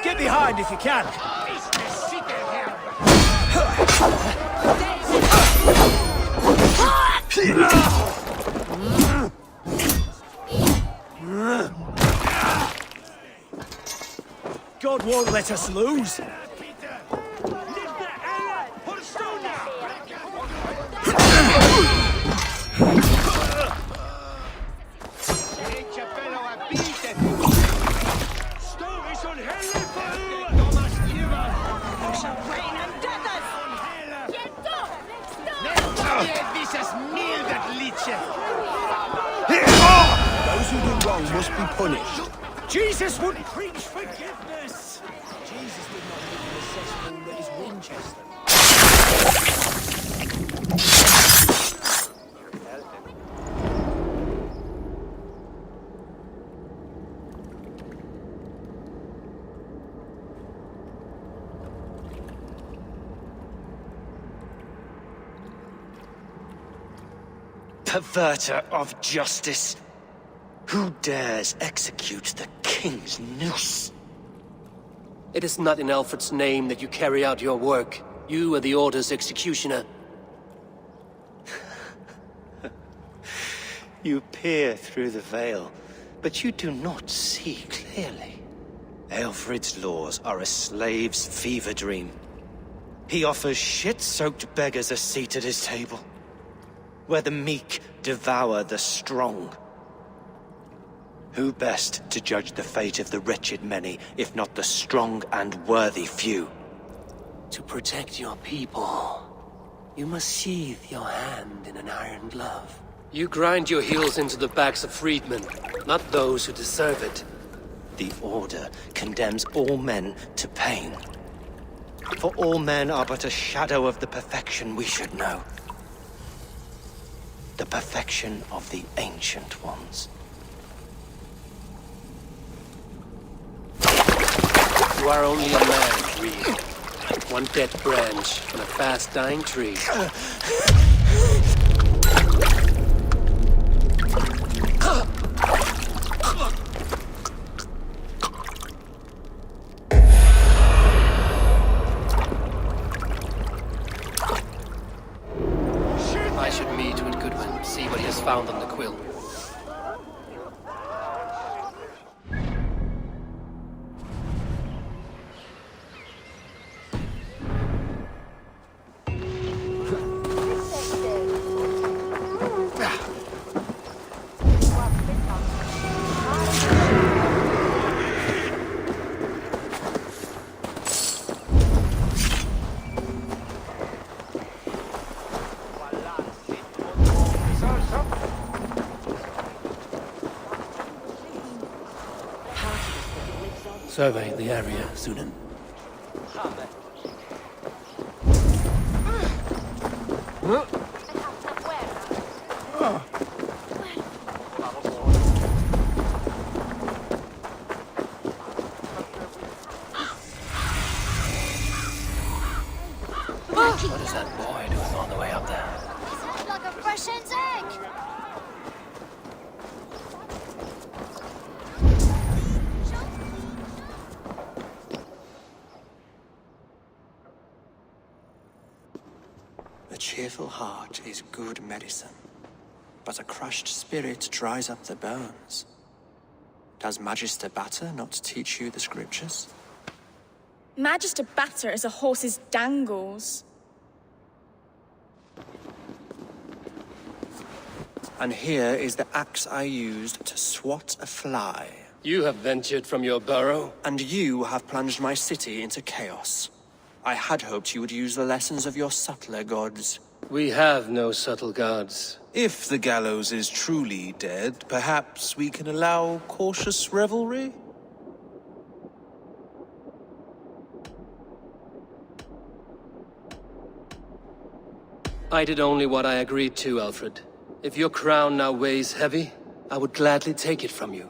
Get behind if you can. God won't let us lose. Those who do wrong must be punished. Jesus would preach forgiveness. Jesus would not be the cesspool that is Winchester. Perverter of justice. Who dares execute the king's noose? It is not in Alfred's name that you carry out your work. You are the Order's executioner. You peer through the veil, but you do not see clearly. Alfred's laws are a slave's fever dream. He offers shit-soaked beggars a seat at his table, where the meek devour the strong. Who best to judge the fate of the wretched many, if not the strong and worthy few? To protect your people, you must sheathe your hand in an iron glove. You grind your heels into the backs of freedmen, not those who deserve it. The Order condemns all men to pain. For all men are but a shadow of the perfection we should know. The perfection of the Ancient Ones. You are only a man, Reed. One dead branch on a fast-dying tree. see what he has found on the quill. Survey the area, Sunan. What is that boy doing on the way up there? His head like a fresh hen's egg. A cheerful heart is good medicine, but a crushed spirit dries up the bones. Does Magister Batter not teach you the scriptures? Magister Batter is a horse's dangles. And here is the axe I used to swat a fly. You have ventured from your burrow? And you have plunged my city into chaos. I had hoped you would use the lessons of your subtler gods. We have no subtle gods. If the gallows is truly dead, perhaps we can allow cautious revelry? I did only what I agreed to, Alfred. If your crown now weighs heavy, I would gladly take it from you.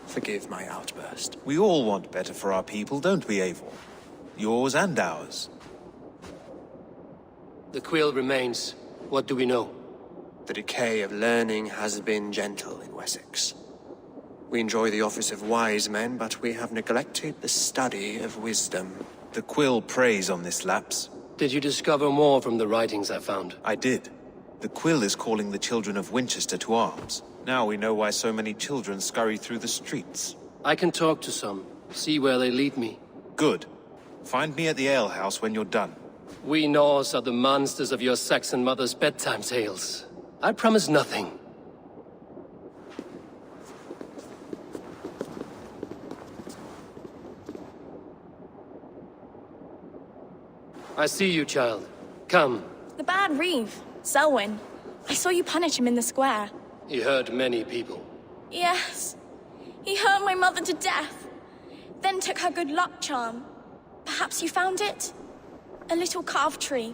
Forgive my outburst. We all want better for our people, don't we, Eivor? Yours and ours. The quill remains. What do we know? The decay of learning has been gentle in Wessex. We enjoy the office of wise men, but we have neglected the study of wisdom. The quill preys on this lapse. Did you discover more from the writings I found? I did. The quill is calling the children of Winchester to arms. Now we know why so many children scurry through the streets. I can talk to some, see where they lead me. Good. Find me at the alehouse when you're done. We Norse are the monsters of your Saxon mother's bedtime tales. I promise nothing. I see you, child. Come. The bad Reeve, Selwyn. I saw you punish him in the square. He hurt many people. Yes. He hurt my mother to death. Then took her good luck charm. Perhaps you found it? A little carved tree.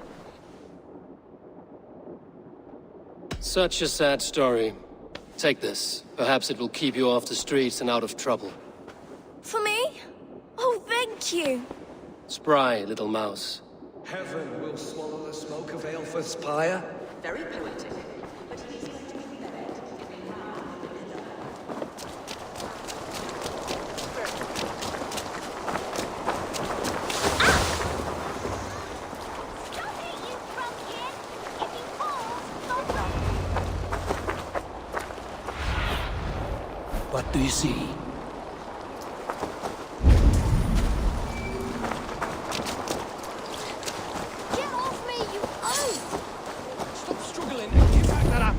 Such a sad story. Take this. Perhaps it will keep you off the streets and out of trouble. For me? Oh, thank you. Spry, little mouse. Heaven will swallow the smoke of Aelfirth's pyre. Very poetic. But he's going to be buried. What do you see? Get off me, you oaf! Stop struggling and give back that up.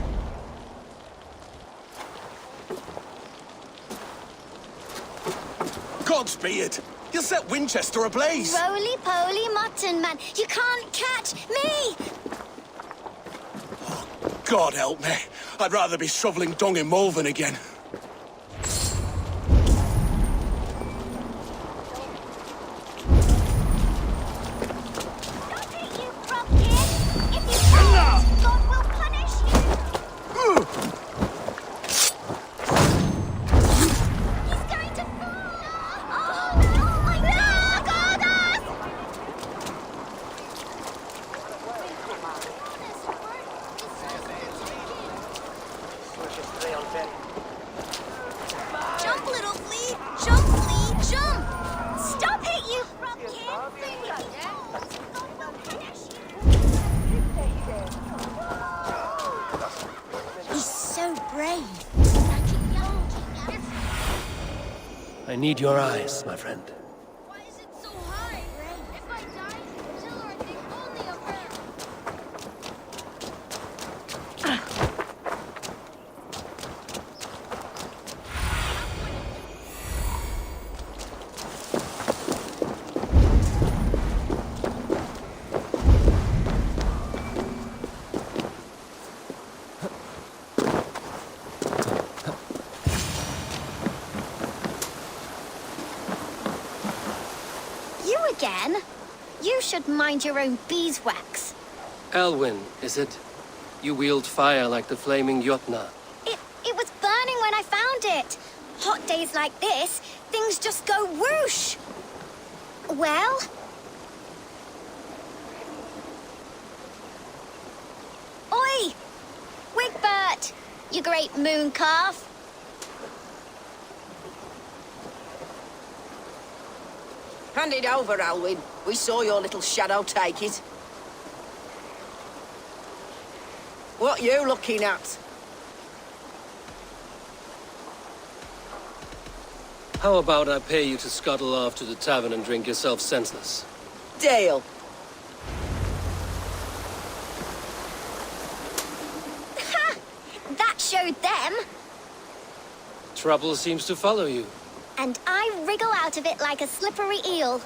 Godspeed! You'll set Winchester ablaze! Roly-poly mutton man, you can't catch me! God help me. I'd rather be shoveling dung in Malvern again. I need your eyes, my friend. Why is it so high? If I die, Tiller, I think only of her. You again? You should mind your own beeswax. Elwyn, is it? You wield fire like the flaming Jotnar. It was burning when I found it. Hot days like this, things just go whoosh. Well? Oi! Wigbert! You great moon calf. Hand it over, Alwyn. We saw your little shadow take it. What you looking at? How about I pay you to scuttle off to the tavern and drink yourself senseless? Deal. Ha! That showed them. Trouble seems to follow you. And I wriggle out of it like a slippery eel.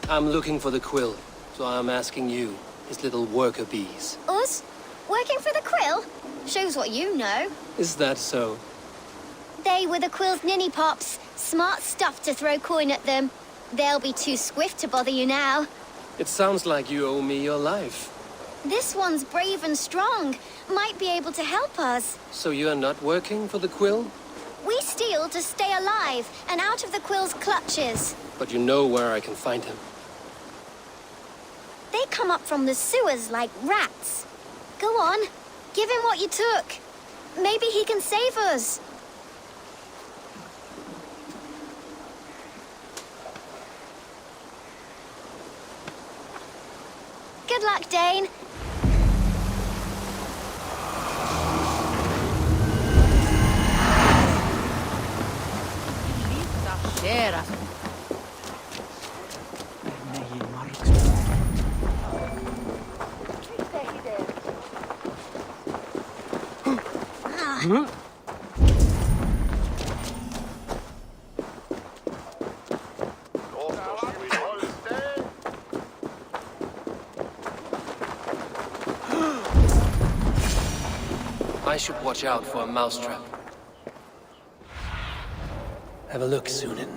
I'm looking for the quill, so I'm asking you, his little worker bees. Us? Working for the quill? Shows what you know. Is that so? They were the quill's ninny pops. Smart stuff to throw coin at them. They'll be too swift to bother you now. It sounds like you owe me your life. This one's brave and strong. Might be able to help us. So you are not working for the quill? We steal to stay alive and out of the quill's clutches. But you know where I can find him. They come up from the sewers like rats. Go on, give him what you took. Maybe he can save us. Good luck, Dane. I should watch out for a mousetrap. Have a look, Sunan.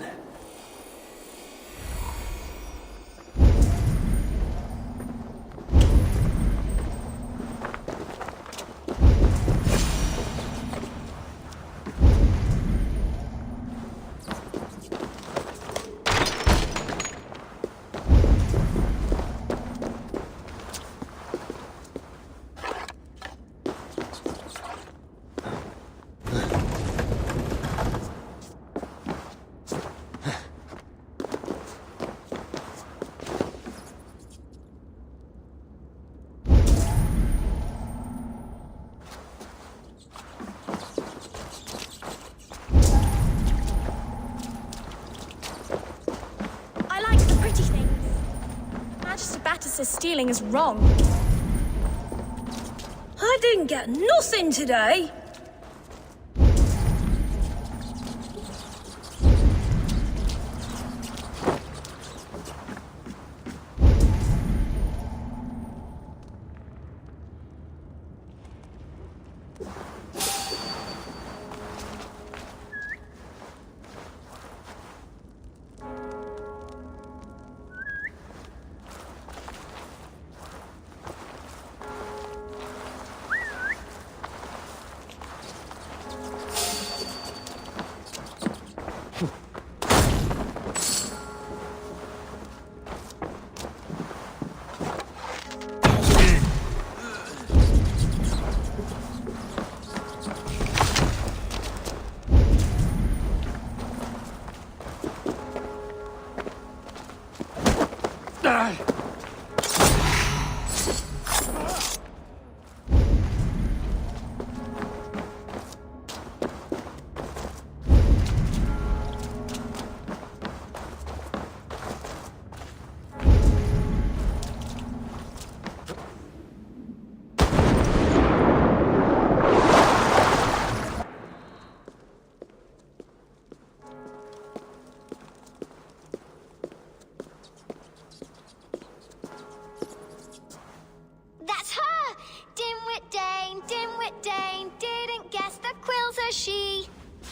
Stealing is wrong. I didn't get nothing today.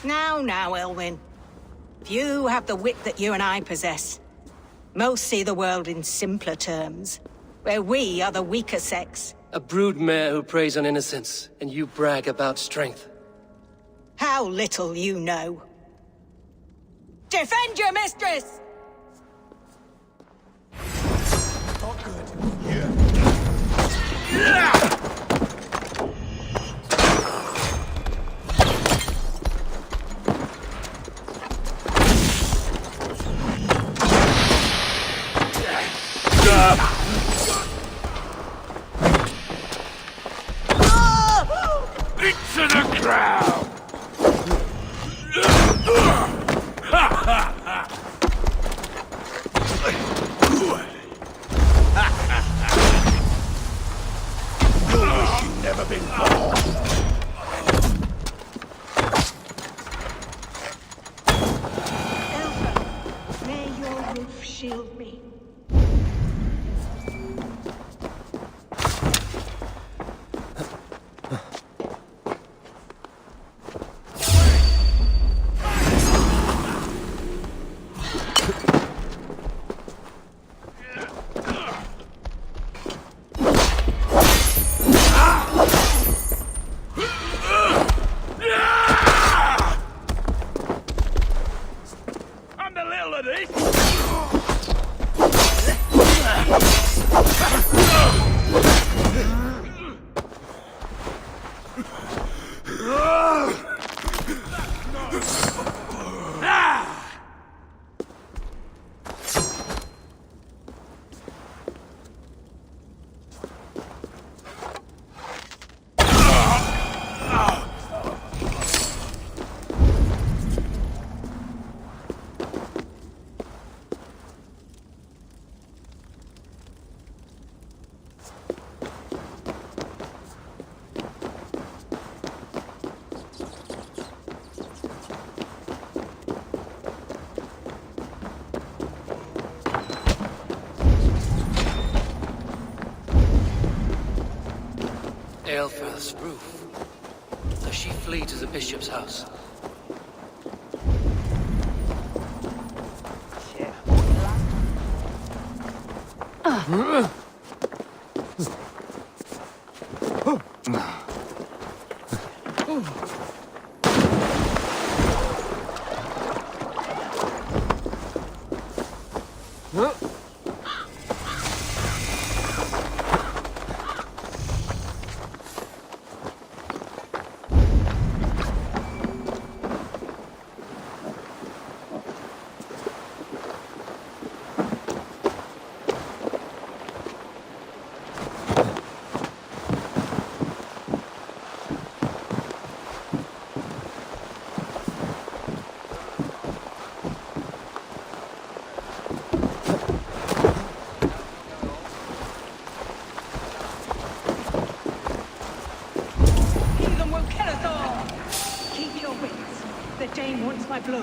Now, Elwyn. Few have the wit that you and I possess. Most see the world in simpler terms, where we are the weaker sex. A broodmare who preys on innocence, and you brag about strength. How little you know. Defend your mistress! Not good. Into the crowd! You wish you'd never been born. Elsa, may your roof shield me. Aelfirth's roof. Does she flee to the bishop's house?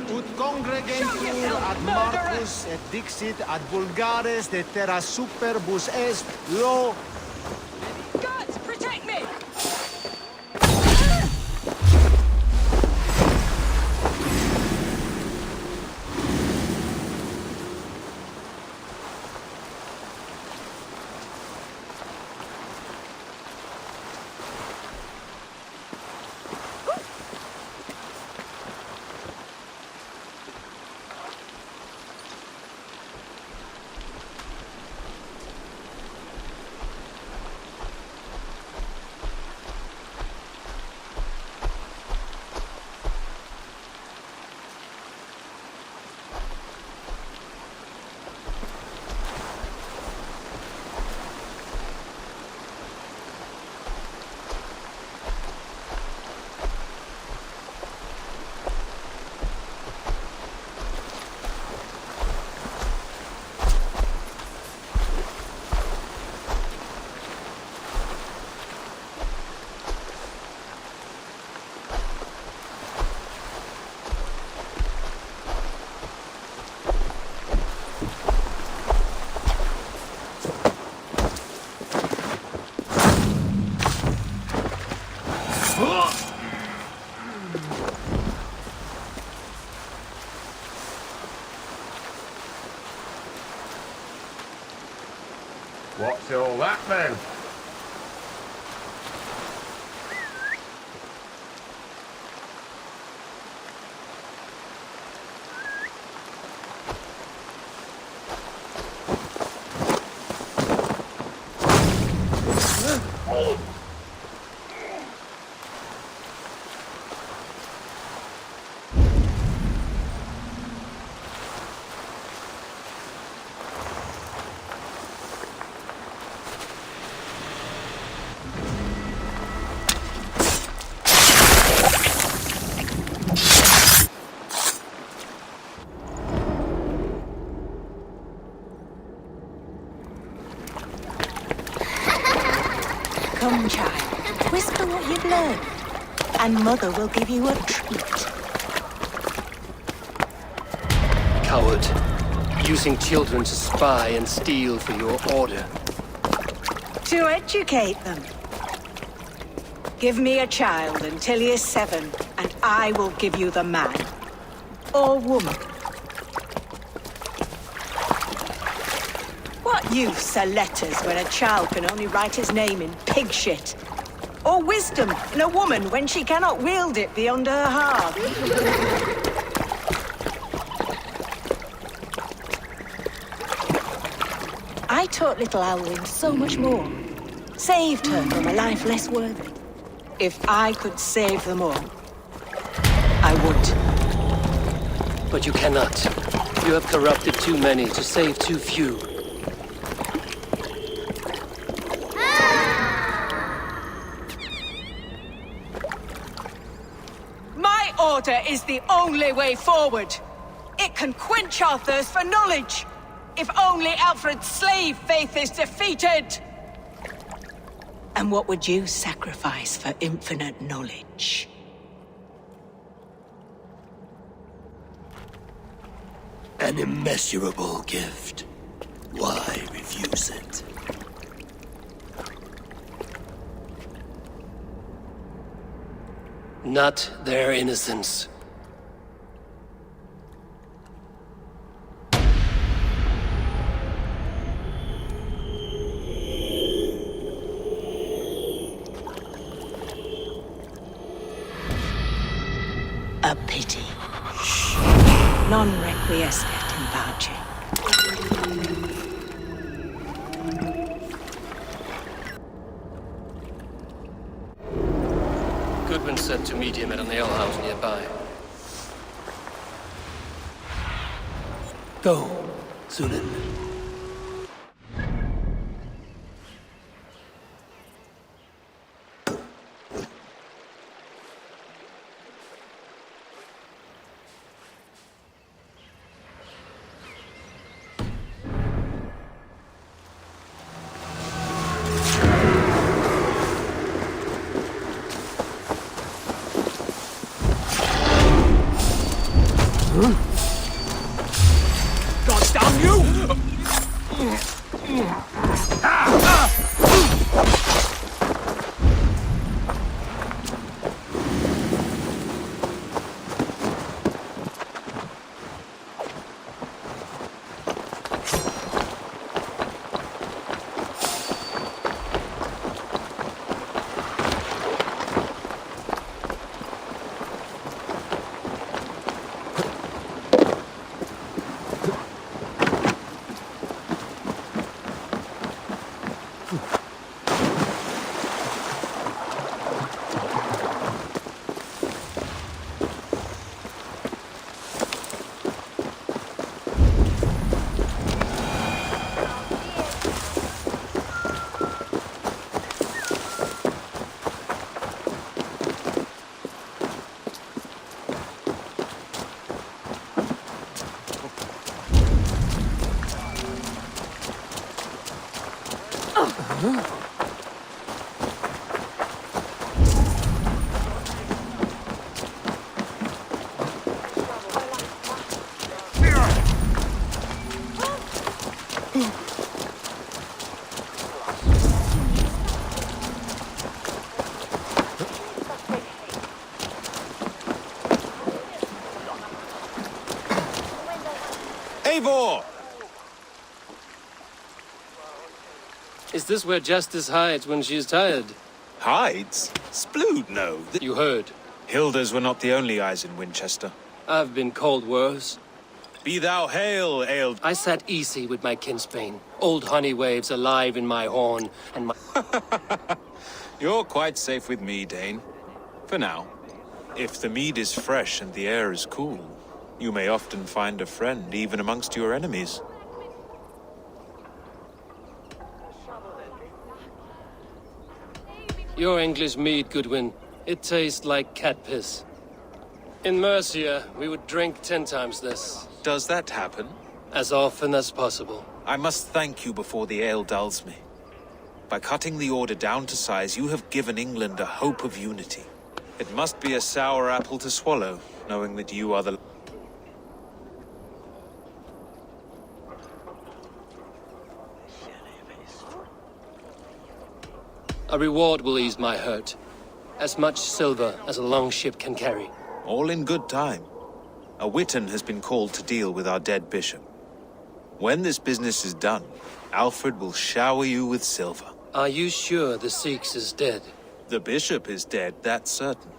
Ut congregentur ad Marcus et dixit ad vulgares de terra superbus est lo. Guards, protect me! What's all that then? Come, child. Whisper what you've learned, and Mother will give you a treat. Coward. Using children to spy and steal for your order. To educate them. Give me a child until he is 7, and I will give you the man. Or woman. What use are letters when a child can only write his name in pig shit? Or wisdom in a woman when she cannot wield it beyond her heart? I taught little Alwyn so much more. Saved her from a life less worthy. If I could save them all, I would. But you cannot. You have corrupted too many to save too few. My order is the only way forward. It can quench our thirst for knowledge. If only Alfred's slave faith is defeated. And what would you sacrifice for infinite knowledge? An immeasurable gift. Why refuse it? Not their innocence. A pity. Non requiescat in pace. Goodwin said to meet him at an alehouse nearby. Go, Zulin. God damn you! Eivor! Is this where justice hides when she is tired? Hides? Splood, no. You heard. Hilda's were not the only eyes in Winchester. I've been called worse. Be thou hail, ale. I sat easy with my kinsbane. Old honey waves alive in my horn, and my... You're quite safe with me, Dane. For now. If the mead is fresh and the air is cool, you may often find a friend even amongst your enemies. Your English mead, Goodwin. It tastes like cat piss. In Mercia, we would drink 10 times this. Does that happen? As often as possible. I must thank you before the ale dulls me. By cutting the order down to size, you have given England a hope of unity. It must be a sour apple to swallow, knowing that you are the... A reward will ease my hurt. As much silver as a long ship can carry. All in good time. A Witan has been called to deal with our dead bishop. When this business is done, Alfred will shower you with silver. Are you sure the Sikhs is dead? The bishop is dead, that's certain.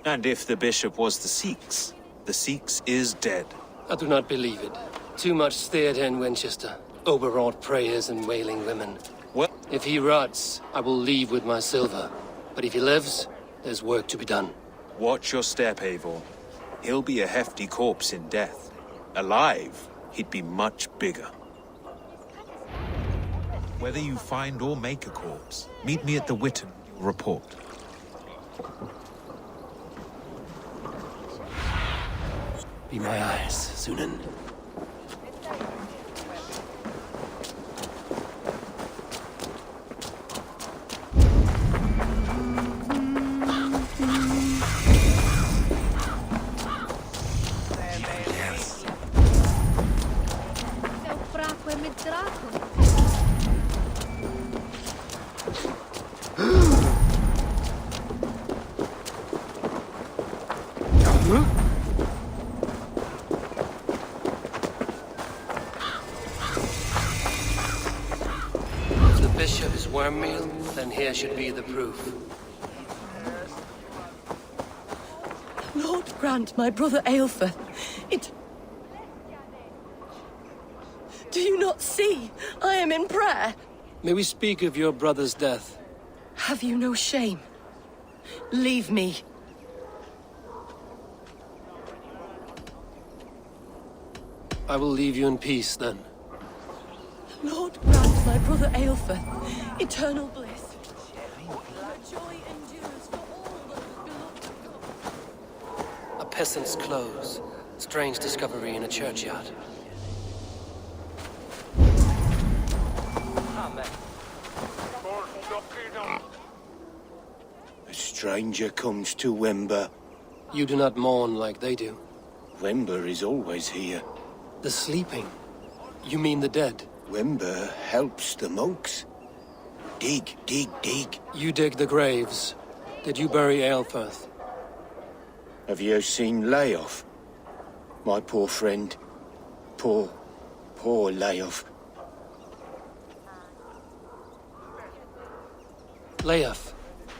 And if the bishop was the Sikhs is dead. I do not believe it. Too much theatre in Winchester. Overwrought prayers and wailing women. Well, if he rots, I will leave with my silver. But if he lives, there's work to be done. Watch your step, Eivor. He'll be a hefty corpse in death. Alive, he'd be much bigger. Whether you find or make a corpse, meet me at the Witan. Report. Be my eyes, Sunan. Wormmeal, then here should be the proof. Lord grant my brother Aelfir. Do you not see? I am in prayer. May we speak of your brother's death? Have you no shame? Leave me. I will leave you in peace, then. Lord grant my brother Aelfir eternal bliss. Joy endures for all those beloved of God. A peasant's clothes. Strange discovery in a churchyard. A stranger comes to Wember. You do not mourn like they do. Wember is always here. The sleeping? You mean the dead? Wember helps the monks. Dig, dig, dig. You dig the graves. Did you bury Aelfirth? Have you seen Layoff? My poor friend. Poor Layoff. Layoff?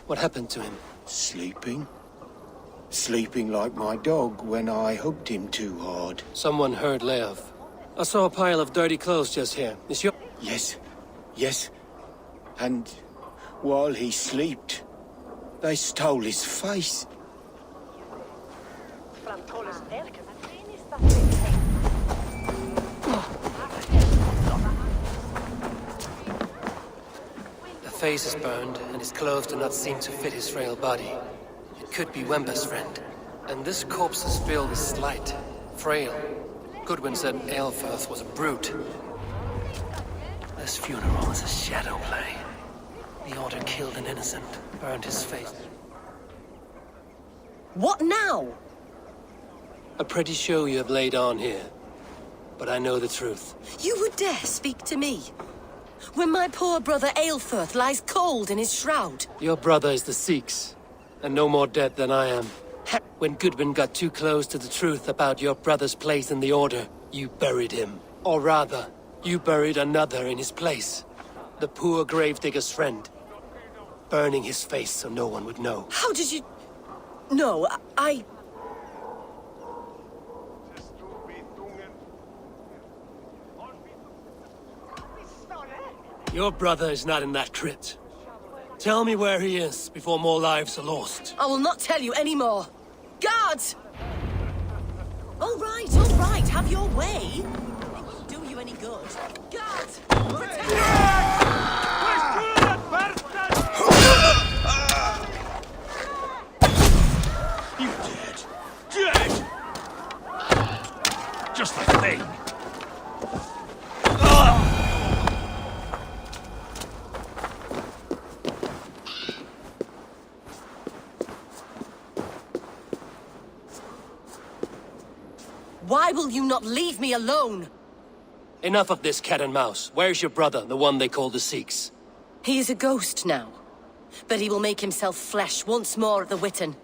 What happened to him? Sleeping? Sleeping like my dog when I hugged him too hard. Someone heard Layoff. I saw a pile of dirty clothes just here. Is your... Yes. And while he slept, they stole his face. The face is burned, and his clothes do not seem to fit his frail body. It could be Wember's friend. And this corpse is filled with slight, frail. Goodwin said Aelfirth was a brute. This funeral is a shadow play. The Order killed an innocent, burned his face. What now? A pretty show you have laid on here. But I know the truth. You would dare speak to me? When my poor brother Aelfirth lies cold in his shroud. Your brother is the Sikhs, and no more dead than I am. When Goodwin got too close to the truth about your brother's place in the Order, you buried him. Or rather, you buried another in his place. The poor gravedigger's friend. Burning his face so no one would know. How did you... No, I... Your brother is not in that crypt. Tell me where he is before more lives are lost. I will not tell you anymore. Guards! All right, have your way. It won't do you any good. Guards! You dead! Dead! Just the thing! Why will you not leave me alone? Enough of this cat and mouse. Where's your brother, the one they call the Sikhs? He is a ghost now. But he will make himself flesh once more at the Witten.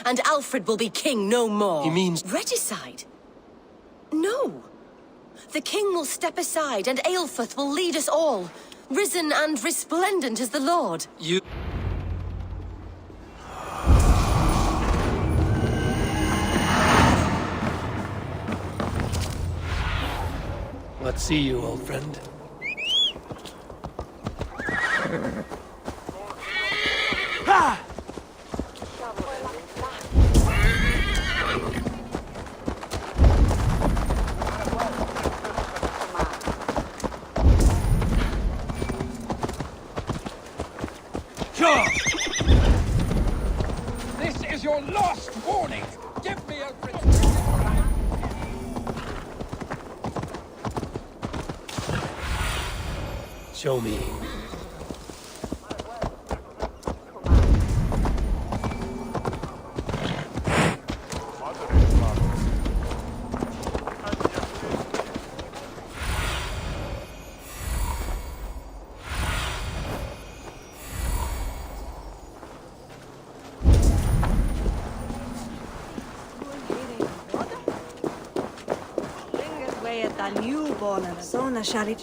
And Alfred will be king no more. He means... Regicide? No. The king will step aside and Aelfrith will lead us all. Risen and resplendent as the Lord. You... What see you, old friend? Ha! This is your last warning! Give me a... Show me. Såna kärlek.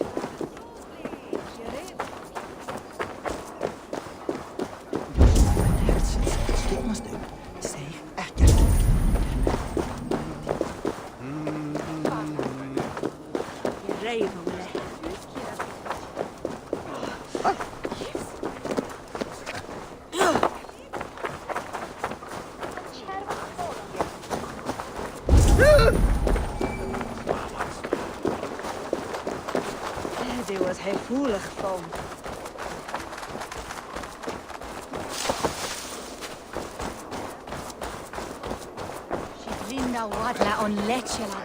Dit was heel voelig van. Linda wadla on lechela.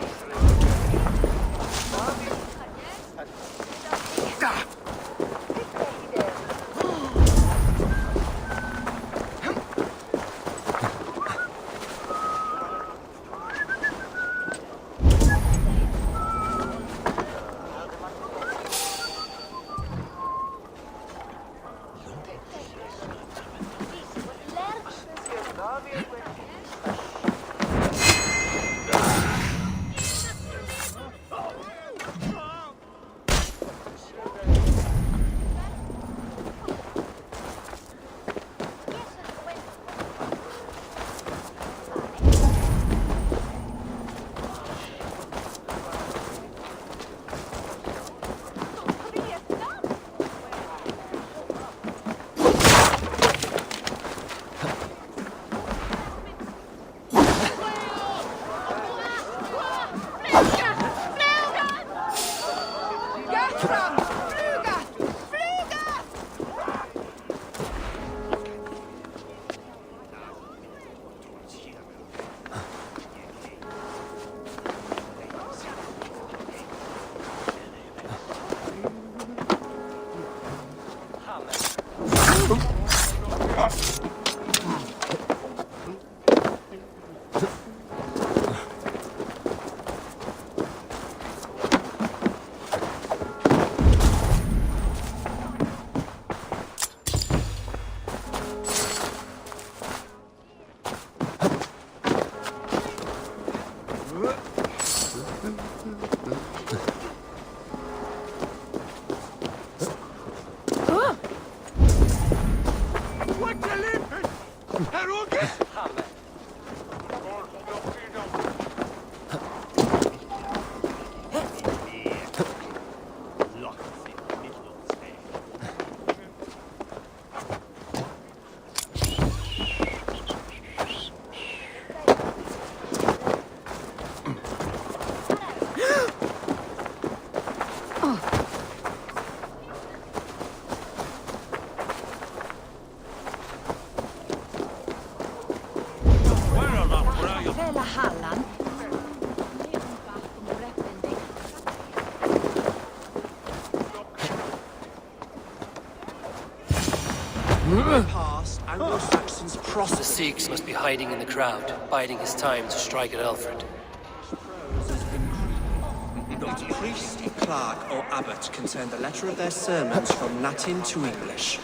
Past Anglo-Saxons prospered. The Sikhs must be hiding in the crowd, biding his time to strike at Alfred. Not priest, clerk, or abbot can turn the letter of their sermons from Latin to English.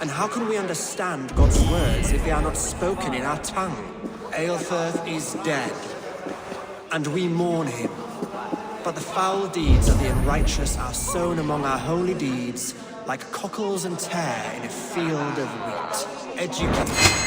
And how can we understand God's words if they are not spoken in our tongue? Aelfirth is dead, and we mourn him. But the foul deeds of the unrighteous are sown among our holy deeds, like cockles and tare in a field of wheat. Educate.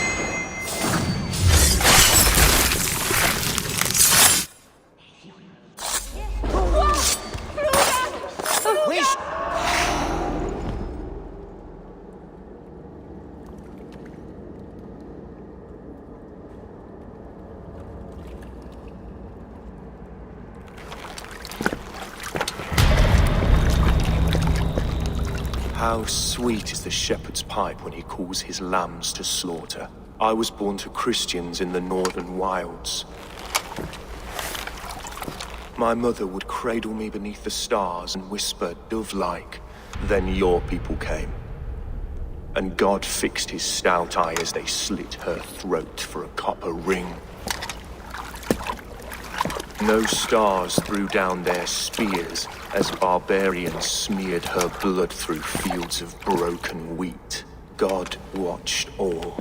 How sweet is the shepherd's pipe when he calls his lambs to slaughter. I was born to Christians in the northern wilds. My mother would cradle me beneath the stars and whisper dove-like, "Then your people came." And God fixed his stout eye as they slit her throat for a copper ring. No stars threw down their spears as barbarians smeared her blood through fields of broken wheat. God watched all,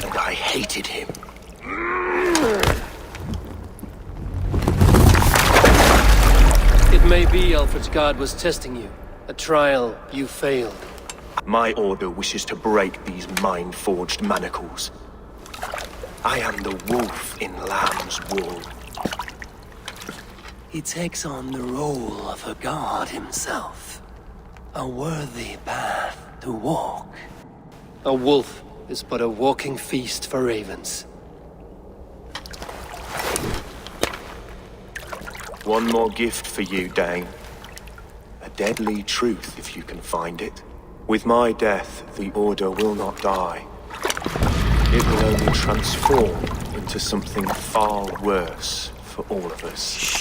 and I hated him. It may be Alfred's God was testing you. A trial you failed. My order wishes to break these mind-forged manacles. I am the wolf in lamb's wool. He takes on the role of a god himself. A worthy path to walk. A wolf is but a walking feast for ravens. One more gift for you, Dane. A deadly truth, if you can find it. With my death, the Order will not die. It will only transform into something far worse for all of us.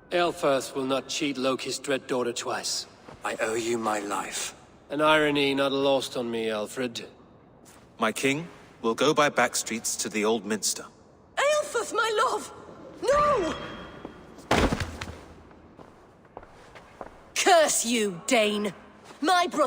Aelfirth will not cheat Loki's dread daughter twice. I owe you my life. An irony not lost on me, Alfred. My king will go by back streets to the old minster. Aelfirth, my love! No! Curse you, Dane! My brother